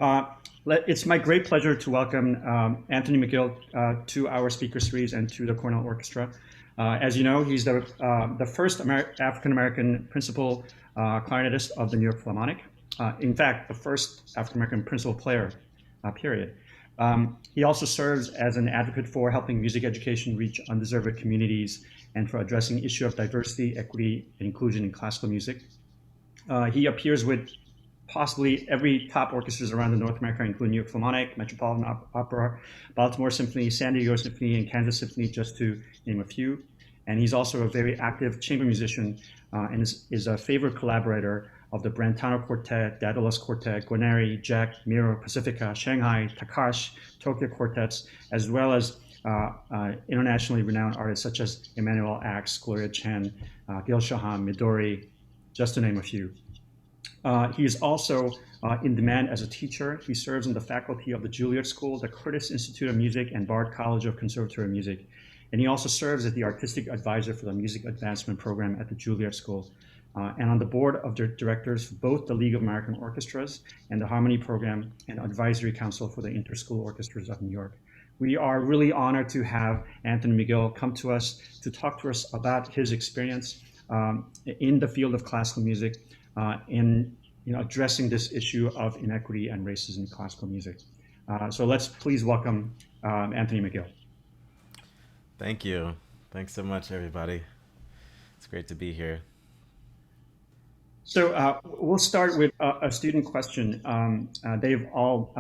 Uh, it's my great pleasure to welcome Anthony McGill to our speaker series and to the Cornell Orchestra. As you know, he's the first African American principal clarinetist of the New York Philharmonic. In fact, the first African American principal player, period. He also serves as an advocate for helping music education reach undeserved communities and for addressing the issue of diversity, equity, and inclusion in classical music. He appears with possibly every top orchestras around the North America, including New York Philharmonic, Metropolitan Opera, Baltimore Symphony, San Diego Symphony, and Kansas Symphony, just to name a few. And he's also a very active chamber musician and is a favorite collaborator of the Brentano Quartet, Daedalus Quartet, Guarneri, Jack, Miro, Pacifica, Shanghai, Takash, Tokyo Quartets, as well as internationally renowned artists such as Emmanuel Ax, Gloria Chen, Gil Shahan, Midori, just to name a few. He is also in demand as a teacher. He serves in the faculty of the Juilliard School, the Curtis Institute of Music, and Bard College of Conservatory Music. And he also serves as the artistic advisor for the Music Advancement Program at the Juilliard School, and on the board of directors for both the League of American Orchestras and the Harmony Program and Advisory Council for the Interschool Orchestras of New York. We are really honored to have Anthony McGill come to us to talk to us about his experience in the field of classical music, in addressing this issue of inequity and racism in classical music. So let's please welcome Anthony McGill. Thank you. Thanks so much, everybody. It's great to be here. So we'll start with a student question. They've all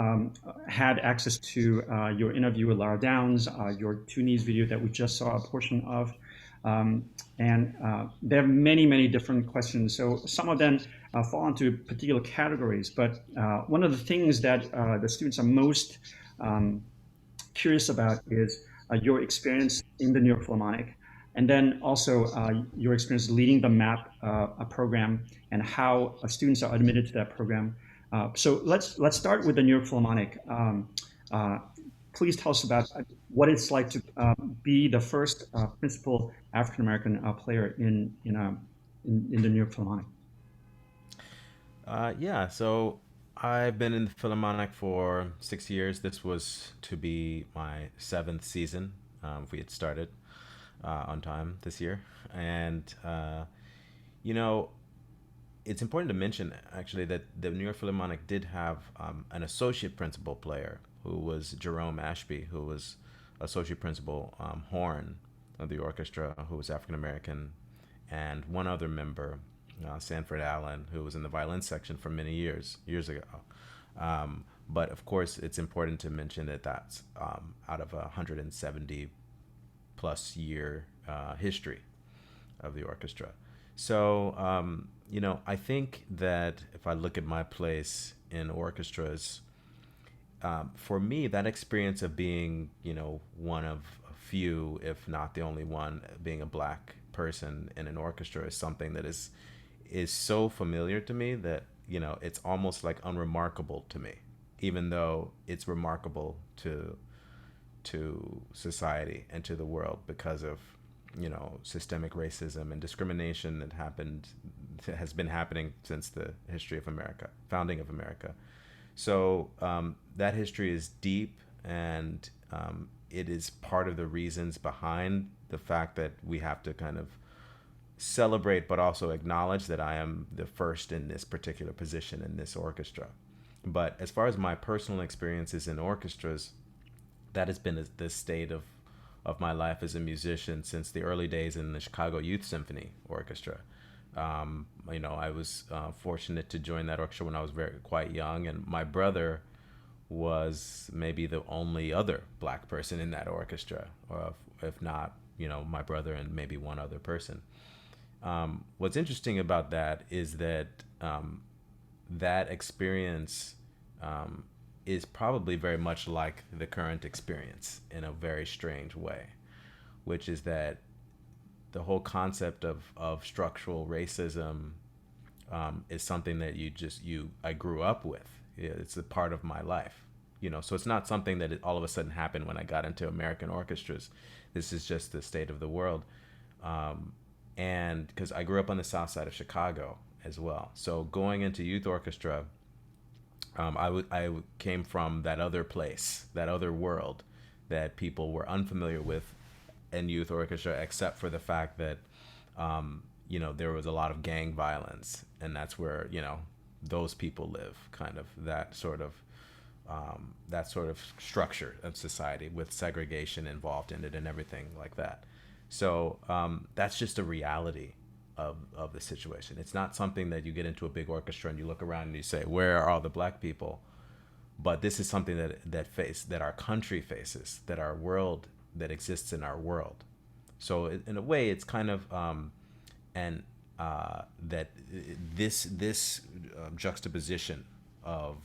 had access to your interview with Lara Downs, your Two Knees video that we just saw a portion of. And there are many, many different questions. So some of them fall into particular categories. But one of the things that the students are most curious about is your experience in the New York Philharmonic, and then also your experience leading the MAP program and how students are admitted to that program. So let's start with the New York Philharmonic. Please tell us about what it's like to be the first principal African American player in the New York Philharmonic. Yeah, so I've been in the Philharmonic for 6 years. This was to be my seventh season. If we had started on time this year. And, you know, it's important to mention actually that the New York Philharmonic did have an associate principal player who was Jerome Ashby, who was associate principal horn of the orchestra, who was African American, and one other member, Sanford Allen, who was in the violin section for many years ago. But of course, it's important to mention that that's out of a 170 plus year history of the orchestra. So, I think that if I look at my place in orchestras, for me, that experience of being, one of a few, if not the only one, being a black person in an orchestra is something that is so familiar to me that, it's almost like unremarkable to me, even though it's remarkable to society and to the world because of systemic racism and discrimination that has been happening since the history of America, founding of America. So that history is deep, and it is part of the reasons behind the fact that we have to kind of celebrate but also acknowledge that I am the first in this particular position in this orchestra. But as far as my personal experiences in orchestras, that has been the state of my life as a musician since the early days in the Chicago Youth Symphony Orchestra. I was fortunate to join that orchestra when I was quite young, and my brother was maybe the only other black person in that orchestra, or if not, my brother and maybe one other person. What's interesting about that is that that experience is probably very much like the current experience in a very strange way, which is that the whole concept of structural racism is something that I grew up with. It's a part of my life, so it's not something that all of a sudden happened when I got into American orchestras. This is just the state of the world. And because I grew up on the south side of Chicago as well. So going into youth orchestra, I came from that other place, that other world that people were unfamiliar with in youth orchestra, except for the fact that, there was a lot of gang violence, and that's where, those people live, kind of that sort of structure of society with segregation involved in it and everything like that. So that's just a reality of the situation. It's not something that you get into a big orchestra and you look around and you say, where are all the black people? But this is something that our country faces, that our world, that exists in our world. So in a way, it's kind of and that this juxtaposition of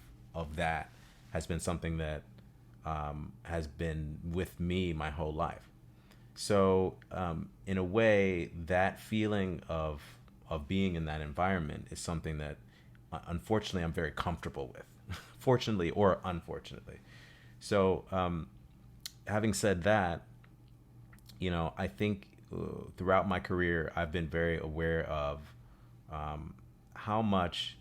that has been something that has been with me my whole life. So in a way, that feeling of being in that environment is something that unfortunately I'm very comfortable with, fortunately or unfortunately. So having said that, I think throughout my career, I've been very aware of how much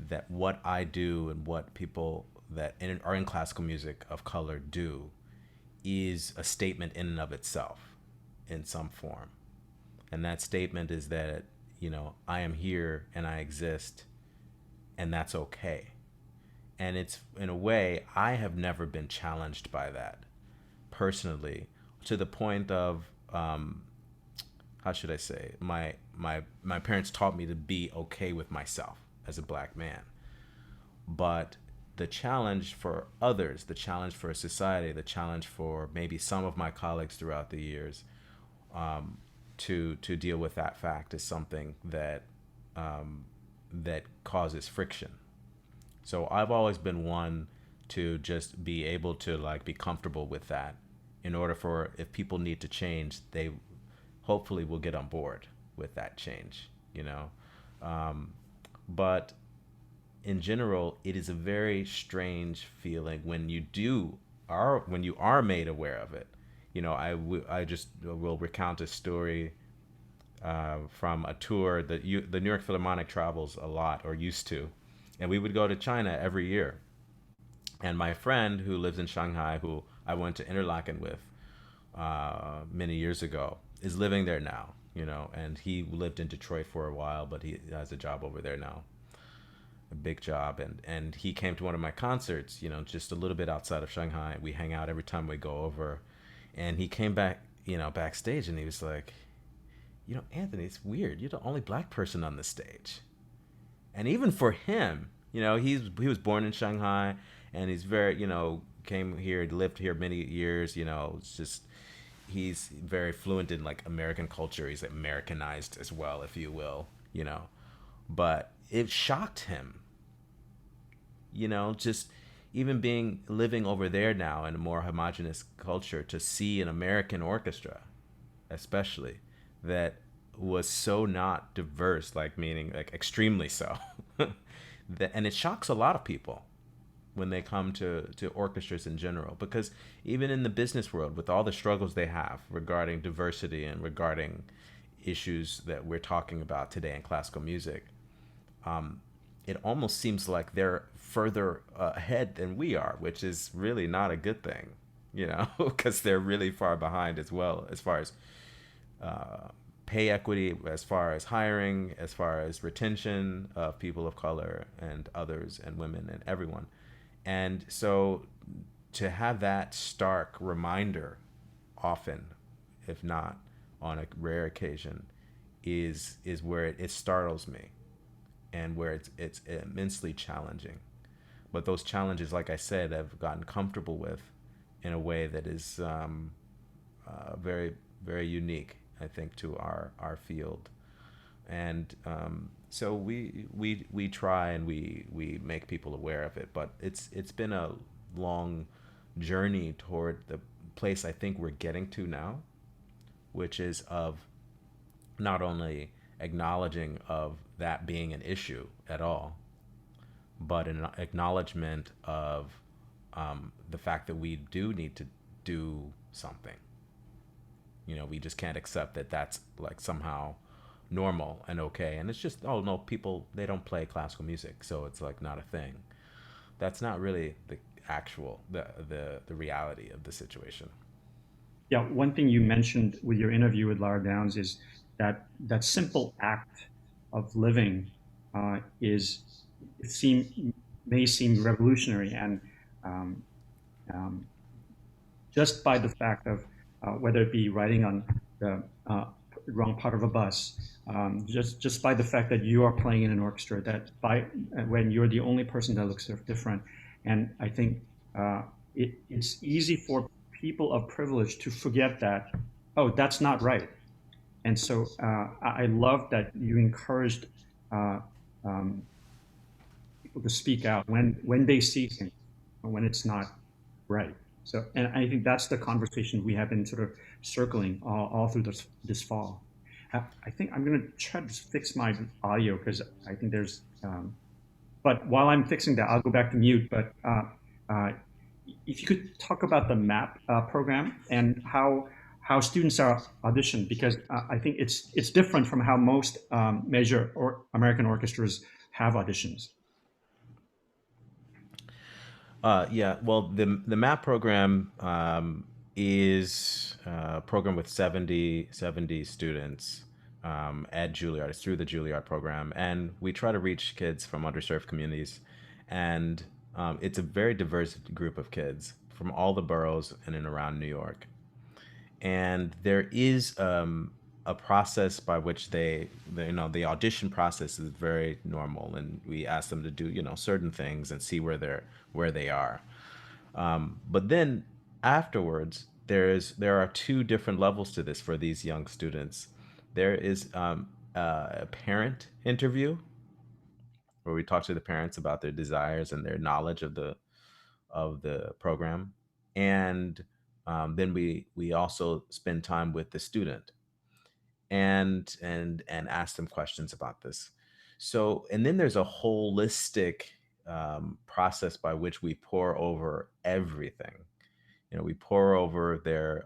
that what I do and what people that are in classical music of color do is a statement in and of itself in some form. And that statement is that, I am here and I exist, and that's okay. And it's, in a way, I have never been challenged by that personally, to the point of, how should I say, my parents taught me to be okay with myself as a black man. But the challenge for others, the challenge for society, the challenge for maybe some of my colleagues throughout the years, to deal with that fact is something that causes friction. So I've always been one to just be able to like be comfortable with that, in order for, if people need to change, they hopefully will get on board with that change. But in general, it is a very strange feeling when you are made aware of it. I just will recount a story from a tour that the New York Philharmonic travels a lot, or used to, and we would go to China every year. And my friend who lives in Shanghai, who I went to Interlaken with many years ago, is living there now. And he lived in Detroit for a while, but he has a job over there now, a big job. And he came to one of my concerts, just a little bit outside of Shanghai. We hang out every time we go over. And he came back, backstage, and he was like, Anthony, it's weird. You're the only black person on the stage. And even for him, he was born in Shanghai, and he's very, came here, lived here many years. It's just, he's very fluent in like American culture. He's Americanized as well, if you will. But it shocked him, just even living over there now in a more homogenous culture, to see an American orchestra, especially, that was so not diverse, like meaning like extremely so. And it shocks a lot of people when they come to orchestras in general, because even in the business world, with all the struggles they have regarding diversity and regarding issues that we're talking about today in classical music, it almost seems like they're further ahead than we are, which is really not a good thing, because they're really far behind as well, as far as pay equity, as far as hiring, as far as retention of people of color and others and women and everyone. And so to have that stark reminder often, if not on a rare occasion, is where it startles me, and where it's immensely challenging. But those challenges, like I said, I've gotten comfortable with in a way that is very, very unique, I think, to our field. And so we try, and we make people aware of it. But it's been a long journey toward the place I think we're getting to now, which is of not only acknowledging of that being an issue at all, but an acknowledgement of the fact that we do need to do something. We just can't accept that that's like somehow normal and okay. And it's just, oh no, people, they don't play classical music, so it's like not a thing. that's not really the actual the reality of the situation. Yeah, one thing you mentioned with your interview with Lara Downs is that simple act of living is it seem may seem revolutionary, and um, um, just by the fact of whether it be riding on the wrong part of a bus, just by the fact that you are playing in an orchestra, that by when you're the only person that looks different, and I think uh, it's easy for people of privilege to forget that, oh, that's not right. And so I love that you encouraged uh, um, people to speak out when they see things, when it's not right. So, and I think that's the conversation we have been sort of circling all through this fall. I think I'm going to try to fix my audio because I think there's. But while I'm fixing that, I'll go back to mute. But uh, if you could talk about the MAP program and how students are auditioned, because I think it's different from how most major or American orchestras have auditions. Yeah, well, the MAP program is a program with 70 students at Juilliard. It's through the Juilliard program. And we try to reach kids from underserved communities. And it's a very diverse group of kids from all the boroughs in and around New York. And there is a process by which the audition process is very normal, and we ask them to do certain things and see where they are. But then afterwards, there are two different levels to this for these young students. There is a parent interview where we talk to the parents about their desires and their knowledge of the program, and then we also spend time with the student and ask them questions about this. So, and then there's a holistic process by which we pour over everything. We pour over their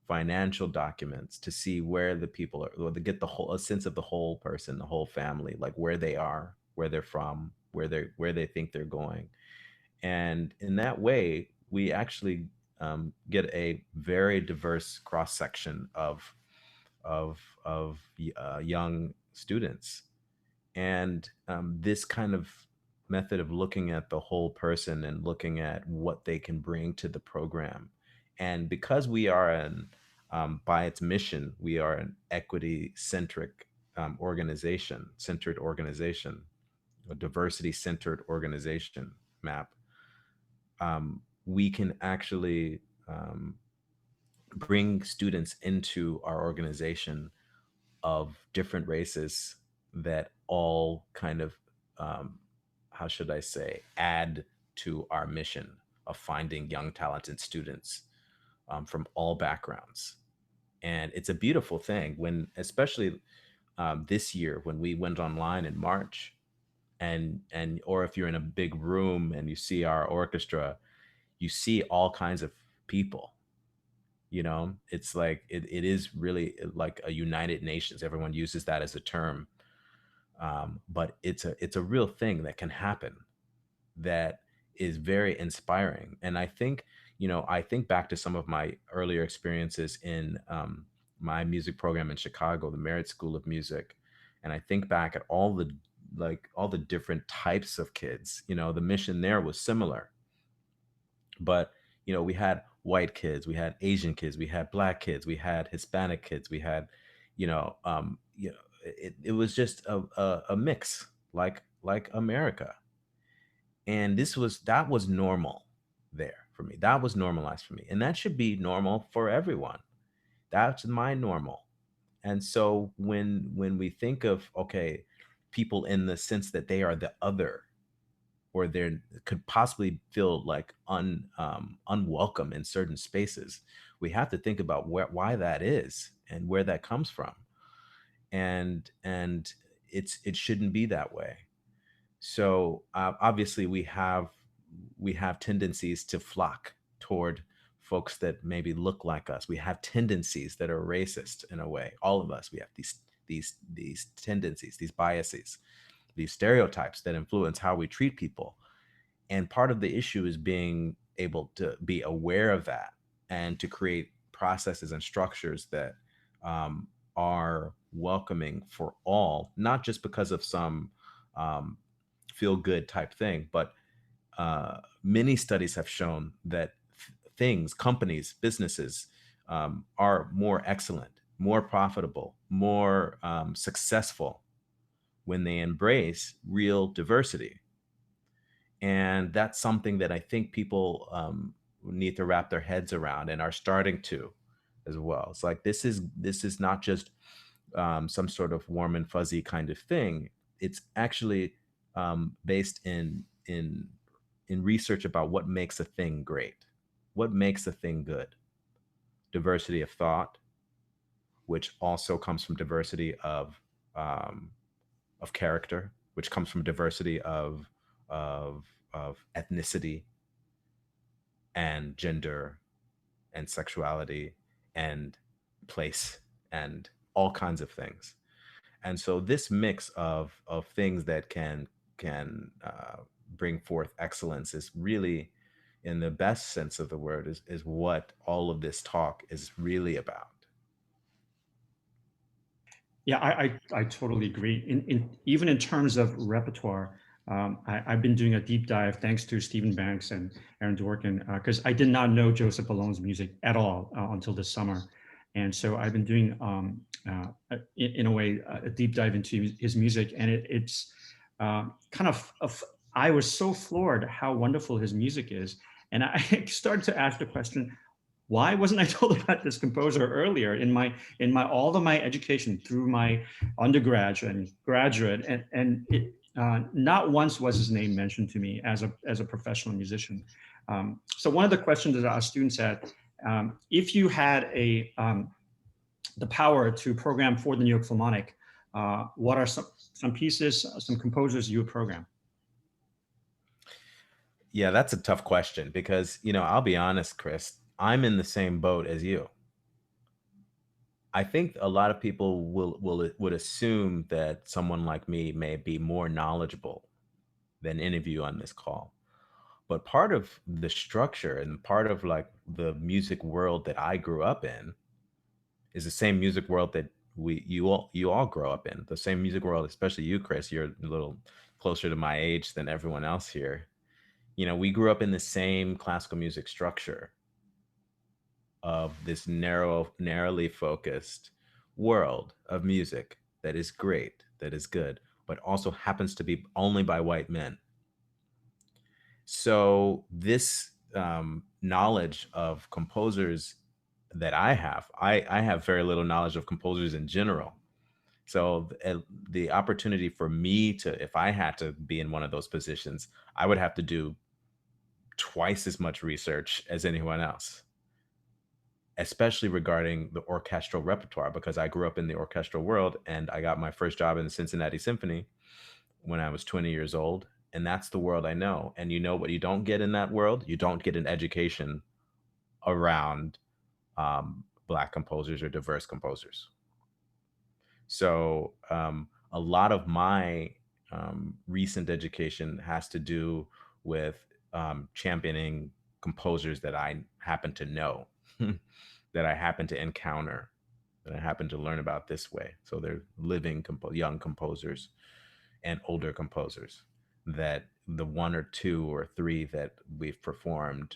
financial documents to see where the people are, or to get the whole a sense of the whole person, the whole family, like where they are, where they're from, where they think they're going. And in that way, we actually get a very diverse cross section of young students. And this kind of method of looking at the whole person and looking at what they can bring to the program. And because we are by its mission, we are an equity centric centered organization, a diversity centered organization map. We can actually bring students into our organization of different races that all kind of, um, how should I say, add to our mission of finding young, talented students from all backgrounds. And it's a beautiful thing when, especially this year, when we went online in March, or if you're in a big room and you see our orchestra, you see all kinds of people. It's like it is really like a United Nations. Everyone uses that as a term, but it's a real thing that can happen, that is very inspiring. And I think back to some of my earlier experiences in my music program in Chicago, the Merit School of Music, and I think back at all the different types of kids. The mission there was similar, but we had white kids, we had Asian kids, we had black kids, we had Hispanic kids, we had it was just a mix, like America. And that was normal there for me. That was normalized for me, and that should be normal for everyone. That's my normal. And so when we think of, okay, people in the sense that they are the other, or they could possibly feel like unwelcome in certain spaces, we have to think about why that is and where that comes from. And it shouldn't be that way. So obviously we have tendencies to flock toward folks that maybe look like us. We have tendencies that are racist in a way. All of us, we have these tendencies, these biases, these stereotypes that influence how we treat people. And part of the issue is being able to be aware of that and to create processes and structures that um, are welcoming for all, not just because of some um, feel good type thing, but many studies have shown that things, companies, businesses are more excellent, more profitable, more successful when they embrace real diversity. And that's something that I think people need to wrap their heads around and are starting to as well. It's like this is not just some sort of warm and fuzzy kind of thing. It's actually based in research about what makes a thing great, what makes a thing good. Diversity of thought, which also comes from diversity um, of character, which comes from diversity of ethnicity and gender and sexuality and place and all kinds of things. And so this mix of things that can bring forth excellence is really, in the best sense of the word, is what all of this talk is really about. Yeah, I totally agree. Even in terms of repertoire, I've been doing a deep dive thanks to Stephen Banks and Aaron Dworkin, because I did not know Joseph Ballone's music at all until this summer, and so I've been doing in a way a deep dive into his music, and it's kind of I was so floored how wonderful his music is, and I started to ask the question, why wasn't I told about this composer earlier in my all of my education through my undergraduate and graduate, and it not once was his name mentioned to me as a professional musician. So one of the questions that our students had, if you had the power to program for the New York Philharmonic, what are some pieces, some composers you would program? Yeah, that's a tough question because, I'll be honest, Chris, I'm in the same boat as you. I think a lot of people would assume that someone like me may be more knowledgeable than any of you on this call. But part of the structure and part of like the music world that I grew up in is the same music world that you all grow up in. The same music world, especially you, Chris. You're a little closer to my age than everyone else here. We grew up in the same classical music structure of this narrowly focused world of music that is great, that is good, but also happens to be only by white men. So this knowledge of composers that I have very little knowledge of composers in general. So the opportunity for me to, if I had to be in one of those positions, I would have to do twice as much research as anyone else, especially regarding the orchestral repertoire, because I grew up in the orchestral world and I got my first job in the Cincinnati Symphony when I was 20 years old. And that's the world I know. And you know what you don't get in that world? You don't get an education around Black composers or diverse composers. So a lot of my recent education has to do with championing composers that I happen to know, that I happen to encounter, that I happen to learn about this way. So they're living young composers and older composers, that the one or two or three that we've performed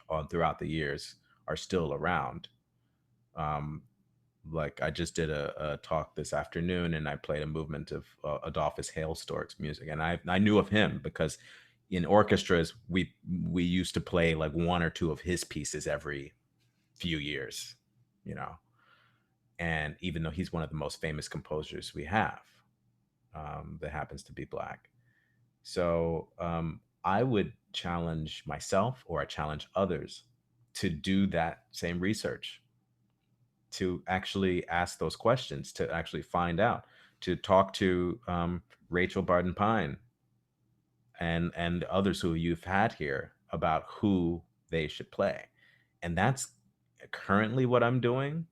on throughout the years are still around. Um, like I just did a talk this afternoon and I played a movement of Adolphus Hailstork's music, and I knew of him because in orchestras we used to play like one or two of his pieces every few years, you know. And even though he's one of the most famous composers we have, that happens to be Black, so I would challenge myself, or I challenge others, to do that same research, to actually ask those questions, to actually find out, to talk to Rachel Barden Pine and others who you've had here about who they should play. And that's currently what I'm doing.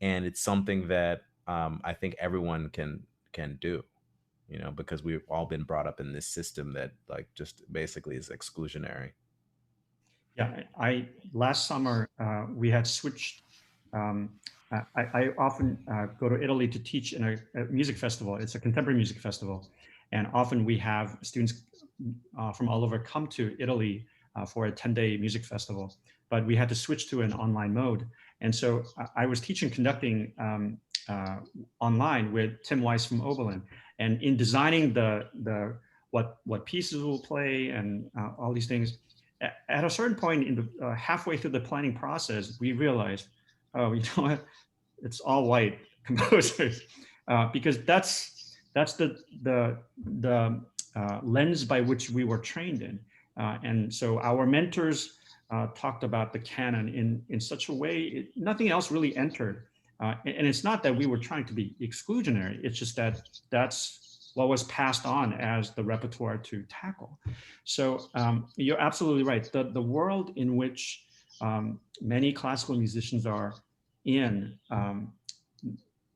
And it's something that I think everyone can do. because we've all been brought up in this system that like just basically is exclusionary. Yeah, I last summer we had switched. Um, I often go to Italy to teach in a music festival. It's a contemporary music festival, and often we have students from all over come to Italy for a 10-day music festival. But we had to switch to an online mode, and so I was teaching conducting uh, online with Tim Weiss from Oberlin, and in designing the what pieces we'll play and all these things at a certain point in the halfway through the planning process, we realized, oh, you know what? It's all white composers because that's the lens by which we were trained in, and so our mentors talked about the canon in such a way nothing else really entered, and it's not that we were trying to be exclusionary. It's just that that's what was passed on as the repertoire to tackle. So you're absolutely right. The world in which many classical musicians are in,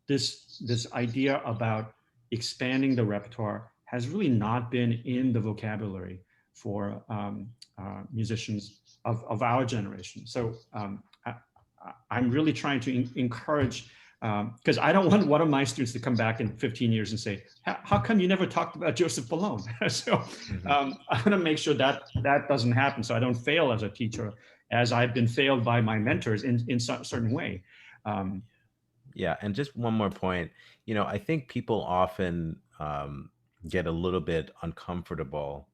this idea about expanding the repertoire has really not been in the vocabulary for musicians of our generation. So I'm really trying to encourage, because I don't want one of my students to come back in 15 years and say, how come you never talked about Joseph Ballone? So Hmm. I want to make sure that that doesn't happen, so I don't fail as a teacher, as I've been failed by my mentors in some certain way. Um, Yeah, and just one more point. I think people often get a little bit uncomfortable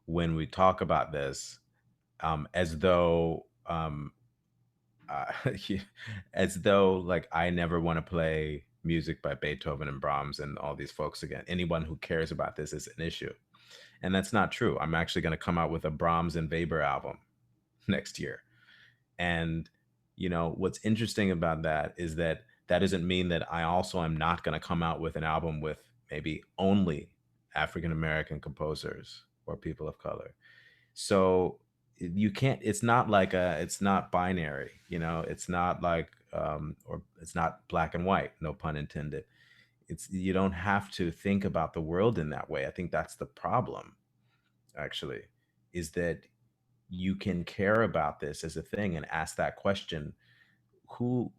when we talk about this, as though uh, as though like I never want to play music by Beethoven and Brahms and all these folks again. Anyone who cares about this is an issue, and that's not true. I'm actually going to come out with a Brahms and Weber album next year. And what's interesting about that is that that doesn't mean that I also am not going to come out with an album with maybe only African American composers or people of color. So you can't, it's not binary, it's not like or it's not black and white, no pun intended. You don't have to think about the world in that way. I think that's the problem, actually, is that you can care about this as a thing and ask that question: who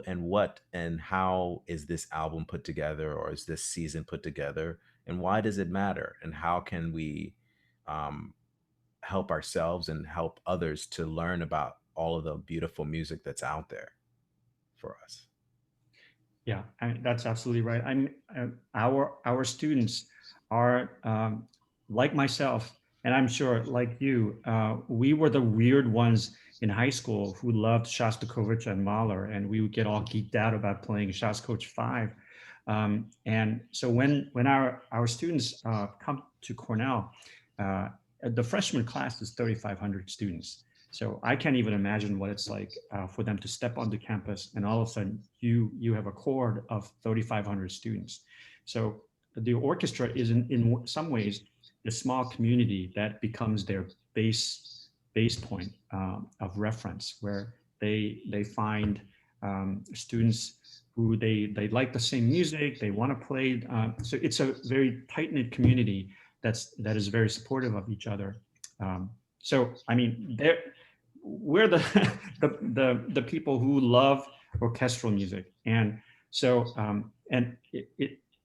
and what and how is this album put together, or is this season put together, and why does it matter, and how can we um, help ourselves and help others to learn about all of the beautiful music that's out there for us. Yeah, that's absolutely right. Our students are like myself, and I'm sure like you. We were the weird ones in high school who loved Shostakovich and Mahler, and we would get all geeked out about playing Shostakovich Five. And so when our students come to Cornell, uh, the freshman class is 3,500 students. So I can't even imagine what it's like for them to step onto campus and all of a sudden you have a cohort of 3,500 students. So the orchestra is in some ways the small community that becomes their base point of reference, where they find students who they like the same music, they want to play. So it's a very tight knit community that is very supportive of each other. So I mean, we're the, the people who love orchestral music, and so and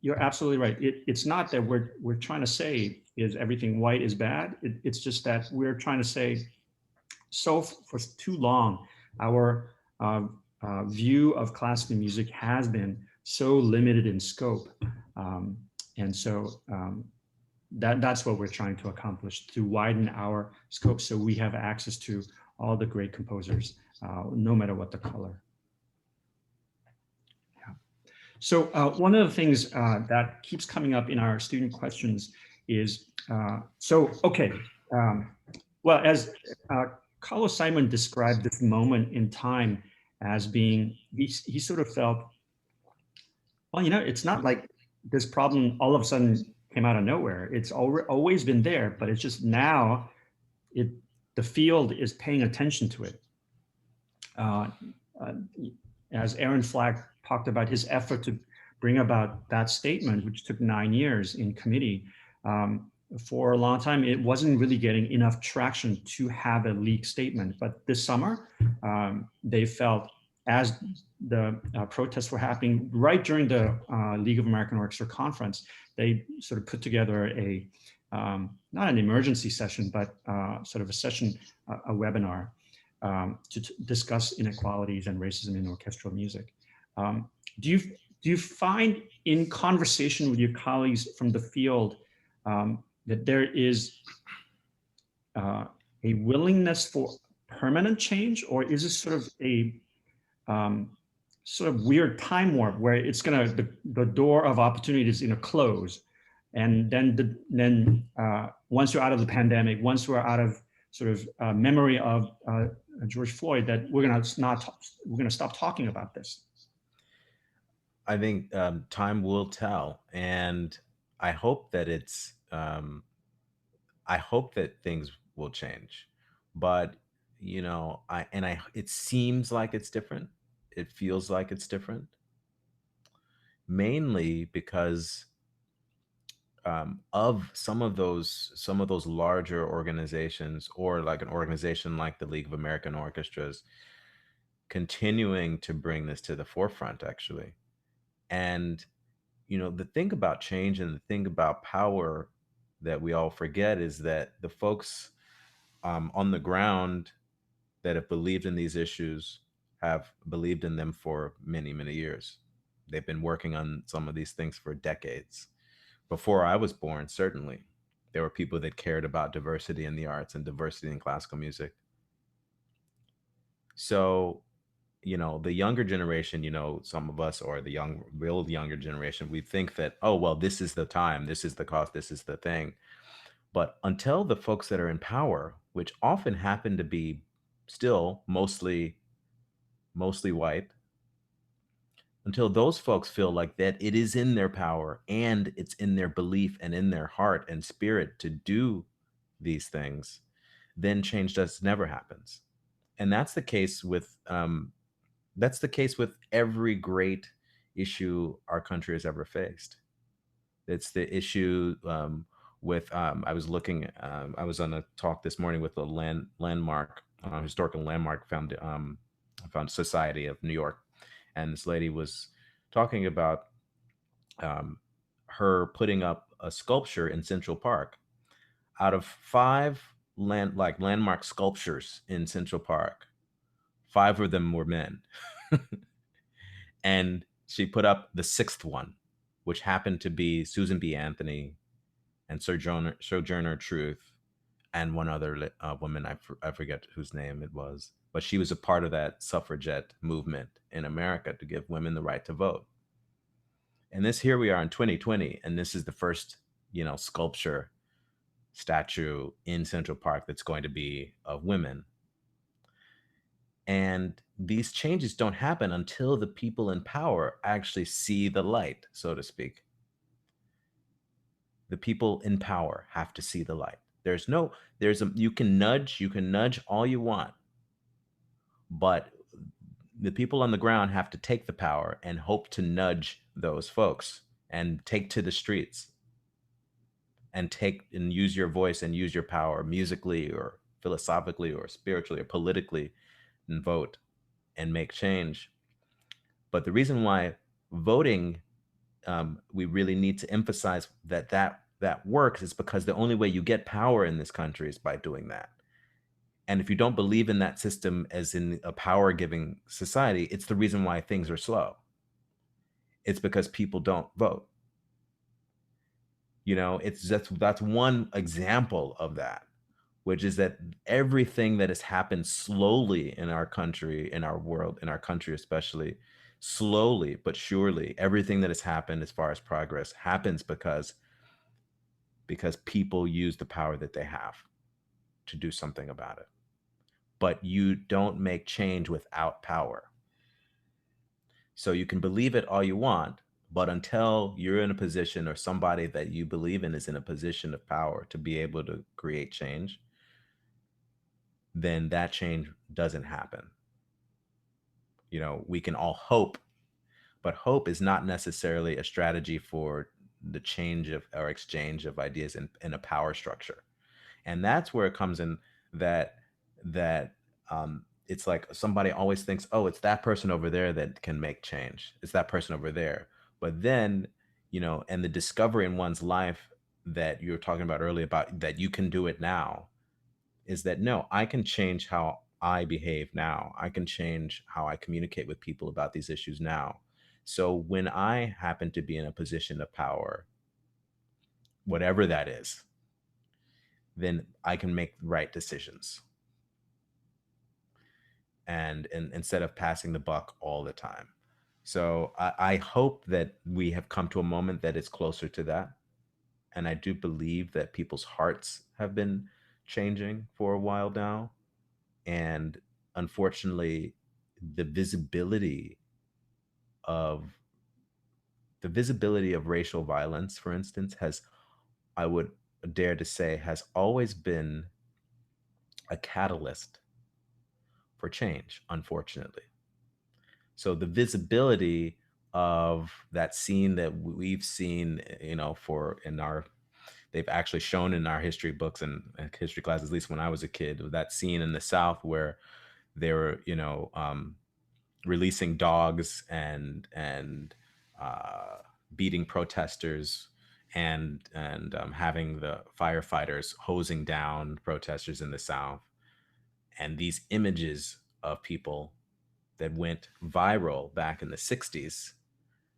you're absolutely right. It's not that we're trying to say is everything white is bad. It's just that we're trying to say, so for too long, our view of classical music has been so limited in scope, um, and so that's what we're trying to accomplish, to widen our scope so we have access to all the great composers, no matter what the color. Yeah. So one of the things that keeps coming up in our student questions is, okay, well, as Carlos Simon described this moment in time as being, he sort of felt, well, it's not like this problem all of a sudden came out of nowhere. It's always been there, but it's just now it the field is paying attention to it. Uh, uh, as Aaron Flack talked about his effort to bring about that statement, which took 9 years in committee. For a long time, it wasn't really getting enough traction to have a leaked statement. But this summer, they felt, as the protests were happening right during the League of American Orchestra conference, they sort of put together a not an emergency session, but sort of a session, a webinar to discuss inequalities and racism in orchestral music. Um, do you do you find in conversation with your colleagues from the field that there is a willingness for permanent change, or is this sort of a sort of weird time warp where it's gonna the door of opportunity is gonna close, and then once you're out of the pandemic, once we're out of sort of memory of George Floyd, that we're gonna stop talking about this. I think time will tell, and I hope that I hope that things will change, but it seems like it's different. It feels like it's different, mainly because of some of those larger organizations, or like an organization like the League of American Orchestras, continuing to bring this to the forefront, actually. And the thing about change and the thing about power that we all forget is that the folks on the ground that have believed in these issues have believed in them for many, many years. They've been working on some of these things for decades. Before I was born, certainly, there were people that cared about diversity in the arts and diversity in classical music. So, the younger generation, some of us, or the real younger generation, we think that, oh, well, this is the time, this is the cost, this is the thing. But until the folks that are in power, which often happen to be still mostly white, until those folks feel like that it is in their power and it's in their belief and in their heart and spirit to do these things, then change just never happens. And that's the case with every great issue our country has ever faced. It's the issue with I was on a talk this morning with a landmark historical landmark found Society of New York, and this lady was talking about um, her putting up a sculpture in Central Park. Out of five landmark sculptures in Central Park, five of them were men. And she put up the sixth one, which happened to be Susan B. Anthony and Sojourner Truth, and one other woman. I forget whose name it was, but she was a part of that suffragette movement in America to give women the right to vote. And here we are in 2020, and this is the first, sculpture statue in Central Park that's going to be of women. And these changes don't happen until the people in power actually see the light, so to speak. The people in power have to see the light. You can nudge all you want, but the people on the ground have to take the power and hope to nudge those folks and take to the streets and use your voice and use your power musically or philosophically or spiritually or politically, and vote and make change. But the reason why voting, we really need to emphasize that works, is because the only way you get power in this country is by doing that. And if you don't believe in that system as in a power giving society, it's the reason why things are slow. It's because people don't vote. That's one example of that, which is that everything that has happened slowly in our country, in our world, in our country especially, slowly but surely, everything that has happened as far as progress happens because people use the power that they have to do something about it. But you don't make change without power. So you can believe it all you want, but until you're in a position, or somebody that you believe in is in a position of power to be able to create change, then that change doesn't happen. We can all hope, But hope is not necessarily a strategy for the change of or exchange of ideas in a power structure. And that's where it comes in that that it's like somebody always thinks, oh, it's that person over there that can make change. It's that person over there. But then, and the discovery in one's life that you were talking about earlier about that you can do it now is that no, I can change how I behave now. I can change how I communicate with people about these issues now. So when I happen to be in a position of power, whatever that is, then I can make the right decisions. And instead of passing the buck all the time. So I hope that we have come to a moment that is closer to that. And I do believe that people's hearts have been changing for a while now. And unfortunately, the visibility of the visibility of racial violence, for instance, has, I would dare to say, has always been a catalyst for change, unfortunately. So the visibility of that scene that we've seen, for in our, they've actually shown in our history books and history classes, at least when I was a kid, that scene in the South where they were, releasing dogs and uh, beating protesters and having the firefighters hosing down protesters in the South, and these images of people that went viral back in the 60s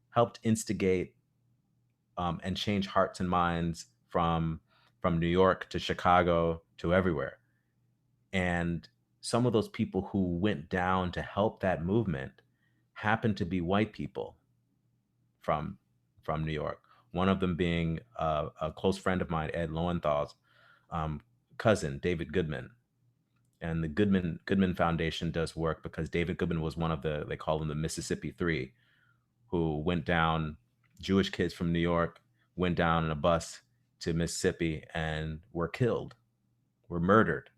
helped instigate and change hearts and minds from New York to Chicago to everywhere. And some of those people who went down to help that movement happened to be white people from from New York. One of them being a close friend of mine, Ed Lowenthal's um, cousin, David Goodman. And the Goodman Foundation does work because David Goodman was one of the, they call them the Mississippi Three, who went down, Jewish kids from New York went down in a bus to Mississippi and were killed, were murdered.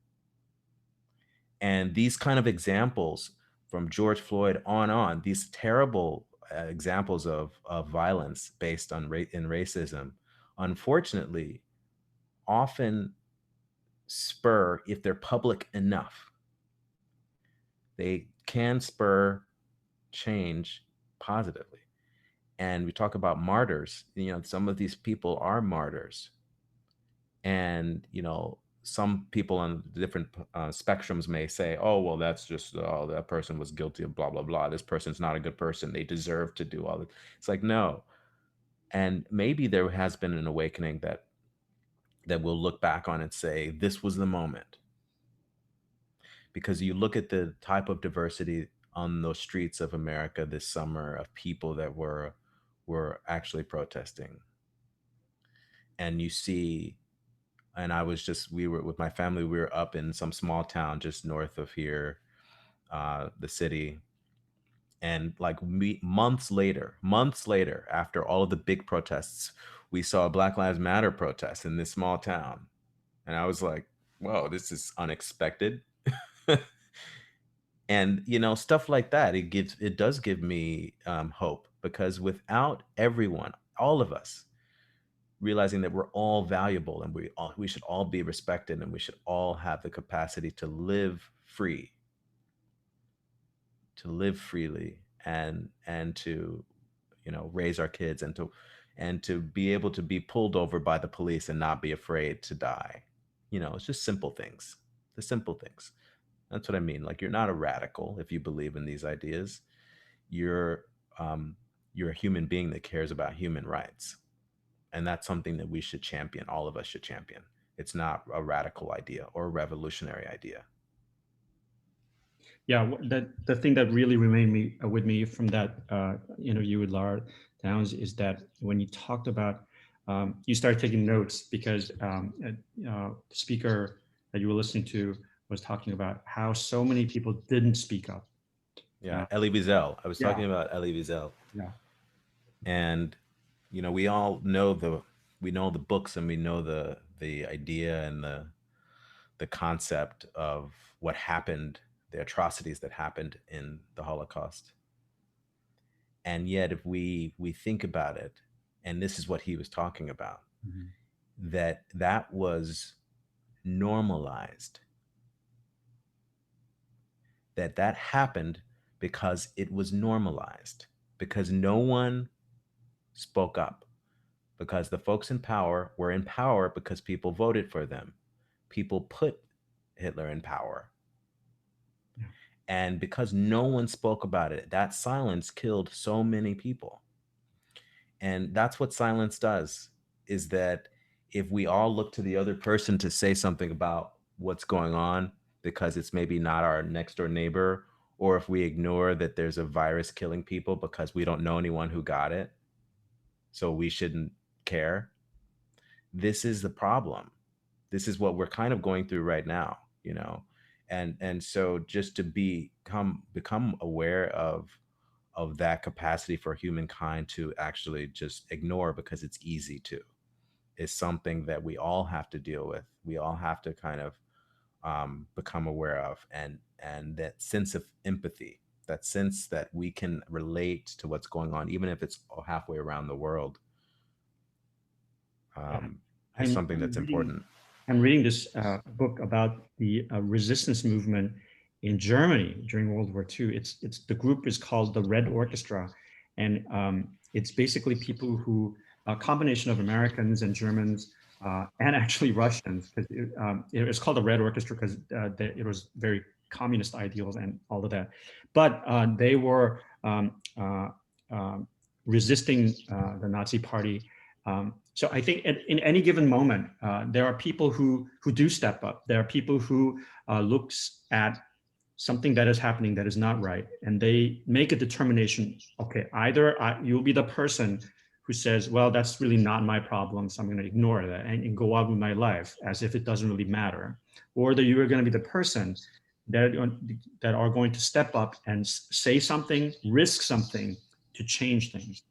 And these kind of examples from George Floyd on, these terrible examples of violence based on in racism, unfortunately, often spur, if they're public enough, they can spur change positively. And we talk about martyrs, some of these people are martyrs. And, some people on different spectrums may say, oh, well, that's just, oh, that person was guilty of blah, blah, blah. This person's not a good person. They deserve to do all this. It's like, no. And maybe there has been an awakening that we'll look back on and say, this was the moment. Because you look at the type of diversity on those streets of America this summer of people that were actually protesting. And you see, and we were with my family, we were up in some small town just north of here, the city. And like months later, after all of the big protests, we saw a Black Lives Matter protest in this small town. And I was like, whoa, this is unexpected. And stuff like that, it does give me hope, because without everyone, all of us, realizing that we're all valuable and we should all be respected and we should all have the capacity to live free, to live freely, and to raise our kids, and to be able to be pulled over by the police and not be afraid to die. It's just simple things, the simple things. That's what I mean. Like, you're not a radical if you believe in these ideas. You're um, you're a human being that cares about human rights, and that's something that we should champion. All of us should champion. It's not a radical idea or a revolutionary idea. Yeah, the thing that really remained with me from that interview with Laura Downs is that when you talked about, you started taking notes because the speaker that you were listening to was talking about how so many people didn't speak up. Yeah, Elie Wiesel. I was Yeah, talking about Elie Wiesel. yeah, And we all know the books, and we know the idea and the concept of what happened, the atrocities that happened in the Holocaust. And yet, if we think about it, and this is what he was talking about, Mhm. that was normalized, that happened because it was normalized, because no one spoke up, because the folks in power were in power because people voted for them. People put Hitler in power. Yeah. And because no one spoke about it, that silence killed so many people. And that's what silence does, is that if we all look to the other person to say something about what's going on because it's maybe not our next door neighbor, or if we ignore that there's a virus killing people because we don't know anyone who got it, so we shouldn't care. This is the problem. This is what we're kind of going through right now, you know. And so just to become aware of that capacity for humankind to actually just ignore because it's easy to, is something that we all have to deal with. We all have to kind of become aware of, and that sense of empathy, that sense that we can relate to what's going on, even if it's halfway around the world, Yeah. is something I'm that's reading important. I'm reading this book about the resistance movement in Germany during World War II. It's the group is called the Red Orchestra, and it's basically people who a combination of Americans and Germans and actually Russians, because it was called the Red Orchestra because it was very communist ideals and all of that. But they were resisting the Nazi Party. So I think in any given moment, there are people who do step up. There are people who looks at something that is happening that is not right, and they make a determination. Okay, either you'll be the person who says, "Well, that's really not my problem, so I'm going to ignore that and go on with my life as if it doesn't really matter," or that you are going to be the person that are going to step up and say something, risk something to change things.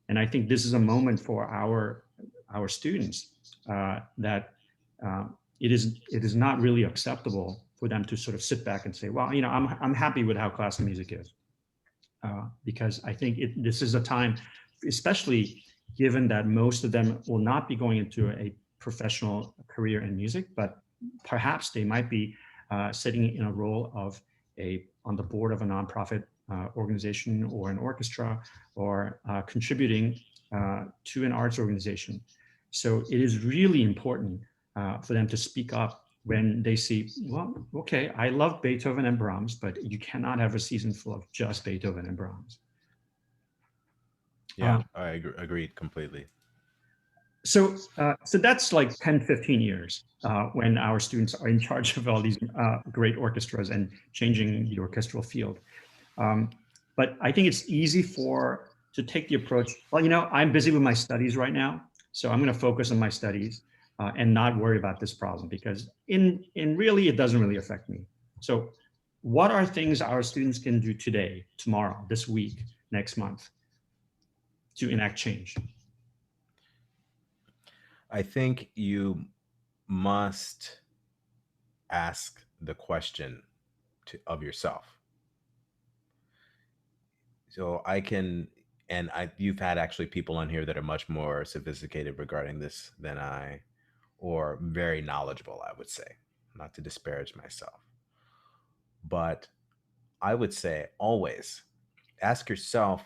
And I think this is a moment for our students that it is not really acceptable for them to sort of sit back and say, well, I'm happy with how classical music is, because I think this is a time, especially given that most of them will not be going into a professional career in music, but perhaps they might be sitting in a role of a on the board of a nonprofit organization or an orchestra, or contributing to an arts organization. So it is really important for them to speak up when they see, well, okay, I love Beethoven and Brahms, but you cannot have a season full of just Beethoven and Brahms. Yeah, Uh, agreed completely. so that's like 10, 15 years when our students are in charge of all these great orchestras and changing the orchestral field. Um, but I think it's easy to take the approach, well, I'm busy with my studies right now, so I'm going to focus on my studies and not worry about this problem because in really it doesn't really affect me. So what are things our students can do today, tomorrow, this week, next month to enact change? I think you must ask the question of yourself. So I can, and you've had actually people on here that are much more sophisticated regarding this than I, or very knowledgeable, I would say, not to disparage myself. But I would say always ask yourself,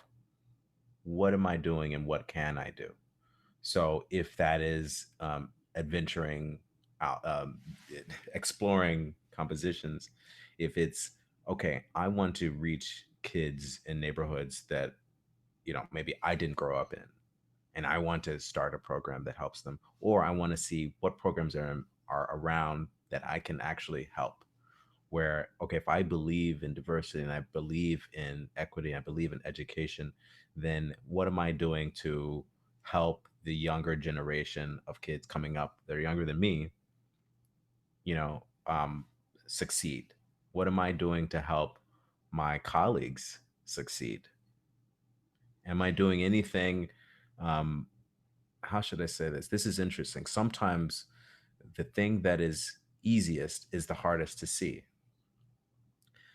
what am I doing and what can I do? So if that is adventuring out, exploring compositions, if it's okay, I want to reach kids in neighborhoods that maybe I didn't grow up in, and I want to start a program that helps them, or I want to see what programs are around that I can actually help. Where, okay, if I believe in diversity and I believe in equity, and I believe in education, then what am I doing to help the younger generation of kids coming up that are younger than me, you know, succeed? What am I doing to help my colleagues succeed? Am I doing anything? Um, how should I say this? This is interesting. Sometimes the thing that is easiest is the hardest to see.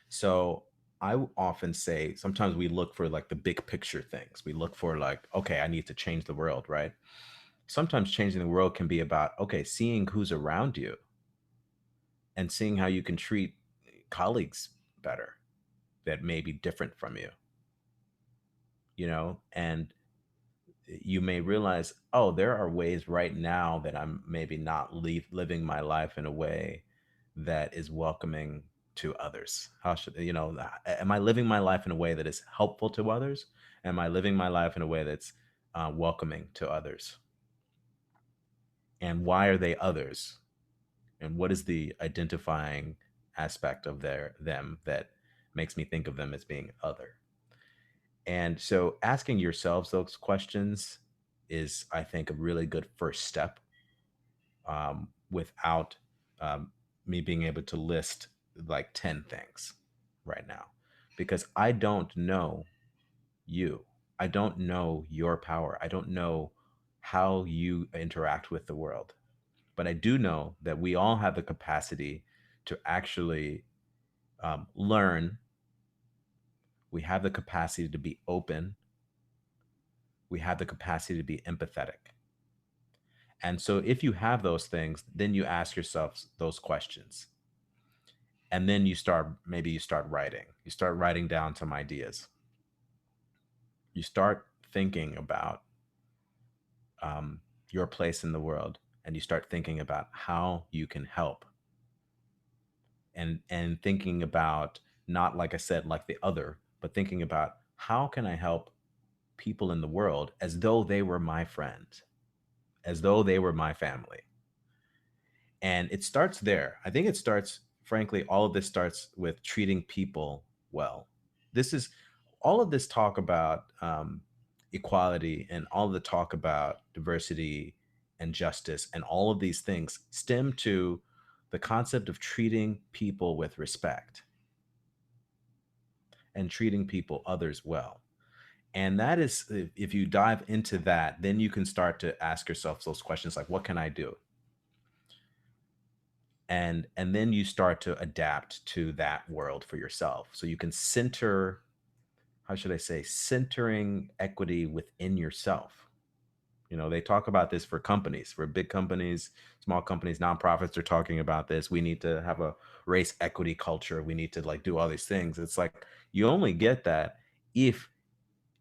So I often say sometimes we look for like the big picture things. We look for like, okay, I need to change the world, right? Sometimes changing the world can be about, okay, seeing who's around you and seeing how you can treat colleagues better that may be different from you, and you may realize, oh, there are ways right now that I'm maybe not living my life in a way that is welcoming to others. How should, am I living my life in a way that is helpful to others? Am I living my life in a way that's welcoming to others? And why are they others? And what is the identifying aspect of them that makes me think of them as being other? And so asking yourselves those questions is, I think, a really good first step, without me being able to list like 10 things right now, because I don't know you. I don't know your power. I don't know how you interact with the world. But I do know that we all have the capacity to actually learn. We have the capacity to be open. We have the capacity to be empathetic. And so if you have those things, then you ask yourself those questions. And then maybe you start writing. You start writing down some ideas. You start thinking about your place in the world, and you start thinking about how you can help, and thinking about, not like I said, like the other, but thinking about how can I help people in the world as though they were my friends, as though they were my family. And it starts there. I think it starts, frankly, all of this starts with treating people well. This is all of this talk about equality, and all of the talk about diversity and justice, and all of these things stem to the concept of treating people with respect and treating people, others, well. And that is, if you dive into that, then you can start to ask yourself those questions like, what can I do? And then you start to adapt to that world for yourself, so you can center, how should I say, centering equity within yourself. They talk about this for companies, for big companies, small companies, nonprofits are talking about this. We need to have a race equity culture. We need to like do all these things. It's like you only get that if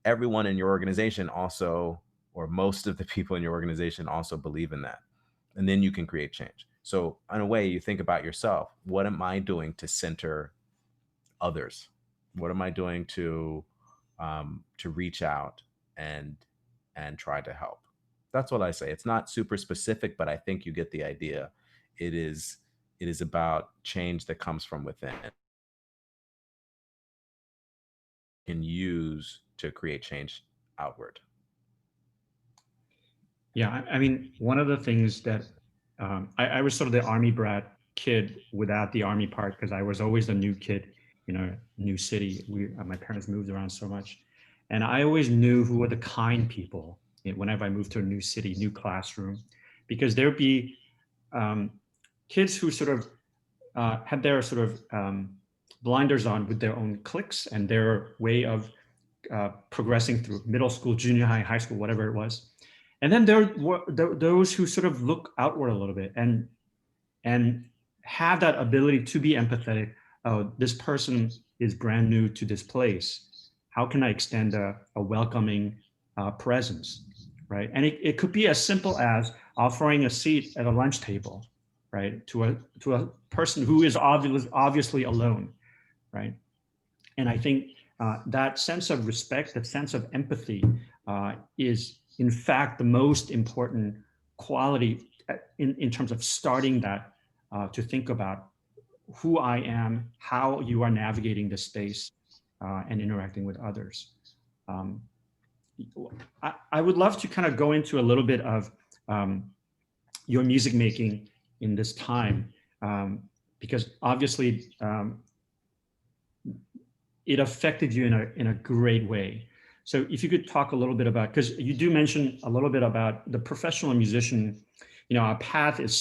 everyone in your organization also, or most of the people in your organization also believe in that. And then you can create change. So in a way, you think about yourself. What am I doing to center others? What am I doing to reach out and try to help? That's what I say. It's not super specific, but I think you get the idea. It is about change that comes from within, can use to create change outward. Yeah, I mean, one of the things that I was sort of the army brat kid without the army part, because I was always the new kid, new city. My parents moved around so much, and I always knew who were the kind people, whenever I moved to a new city, new classroom, because there'd be um, kids who sort of had their sort of blinders on with their own cliques and their way of progressing through middle school, junior high, high school, whatever it was. And then there were those who sort of look outward a little bit and have that ability to be empathetic. Oh, this person is brand new to this place. How can I extend a welcoming presence, right? And it could be as simple as offering a seat at a lunch table, right, to a person who is obviously alone, right? And I think that sense of respect, that sense of empathy, is in fact the most important quality in terms of starting that, to think about who I am, how you are navigating the space, and interacting with others. Um, I would love to kind of go into a little bit of um, your music making in this time, because obviously it affected you in a great way. So if you could talk a little bit about, because you do mention a little bit about the professional musician, our path is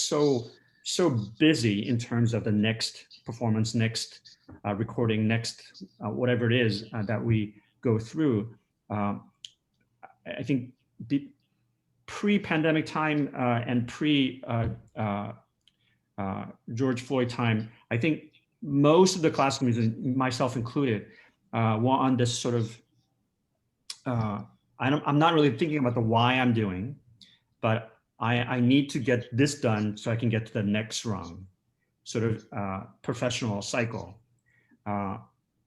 so busy in terms of the next performance, next recording, next whatever it is that we go through. Um, I think the pre-pandemic time and pre George Floyd time, I think most of the classical music, myself included, were on this sort of uh, I'm not really thinking about the why I'm doing, but I need to get this done so I can get to the next rung, sort of professional cycle. Uh,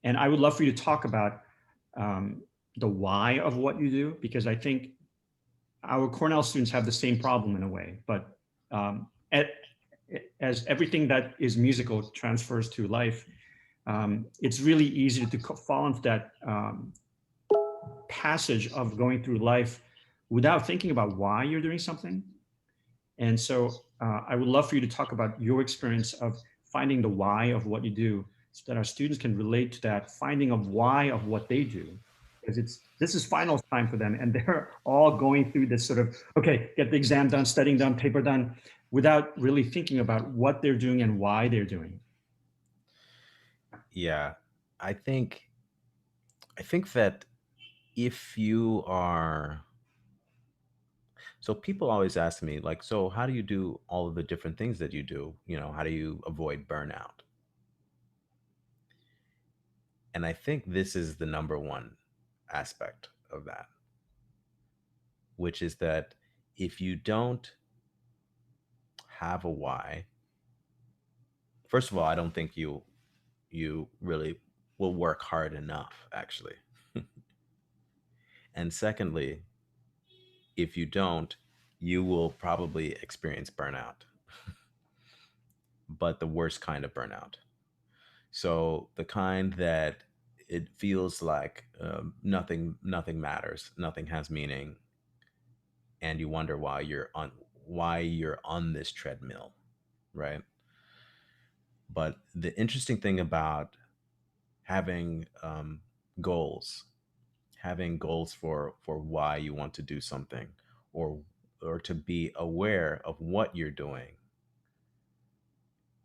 and I would love for you to talk about um, the why of what you do, because I think our Cornell students have the same problem in a way, but um, at, as everything that is musical transfers to life, it's really easy to fall into that passage of going through life without thinking about why you're doing something. And so I would love for you to talk about your experience of finding the why of what you do so that our students can relate to that finding of why of what they do. Because this is finals time for them and they're all going through this sort of, okay, get the exam done, studying done, paper done, without really thinking about what they're doing and why they're doing. Yeah, I think I think that if you are so people always ask me like, so how do you do all of the different things that you do? You know, how do you avoid burnout? And I think this is the number one aspect of that, which is that if you don't have a why, first of all, I don't think you really will work hard enough, actually. And secondly, if you don't, you will probably experience burnout, but the worst kind of burnout. So the kind that it feels like nothing matters, nothing has meaning, and you wonder why you're on this treadmill, right? But the interesting thing about having goals, having goals for why you want to do something, or or to be aware of what you're doing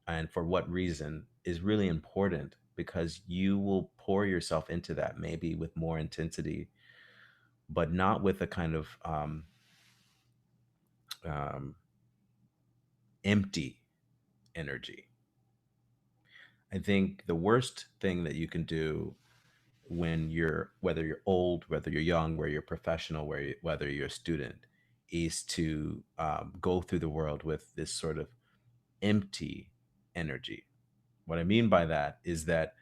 and for what reason is really important because you will pour yourself into that maybe with more intensity, but not with a kind of um, empty energy. I think the worst thing that you can do when you're whether you're old, whether you're young, whether you're professional, whether you're a student, is to go through the world with this sort of empty energy. What I mean by that is that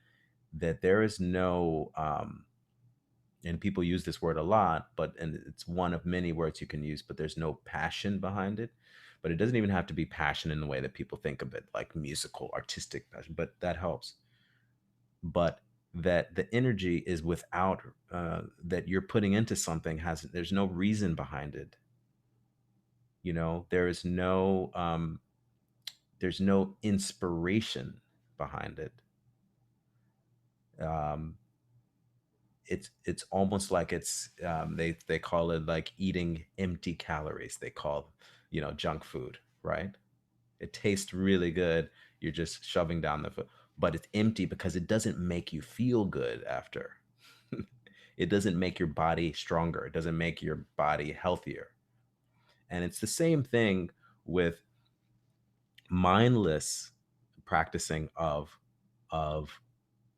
there is no and people use this word a lot, but and it's one of many words you can use, but there's no passion behind it. But it doesn't even have to be passion in the way that people think of it, like musical, artistic passion, but that helps. But that the energy is without that you're putting into something has there's no reason behind it. You know, there's no inspiration behind it. Um, it's almost like it's they call it like eating empty calories. They call junk food, right? It tastes really good. You're just shoving down the food, but it's empty because it doesn't make you feel good after. It doesn't make your body stronger. It doesn't make your body healthier. And it's the same thing with mindless practicing of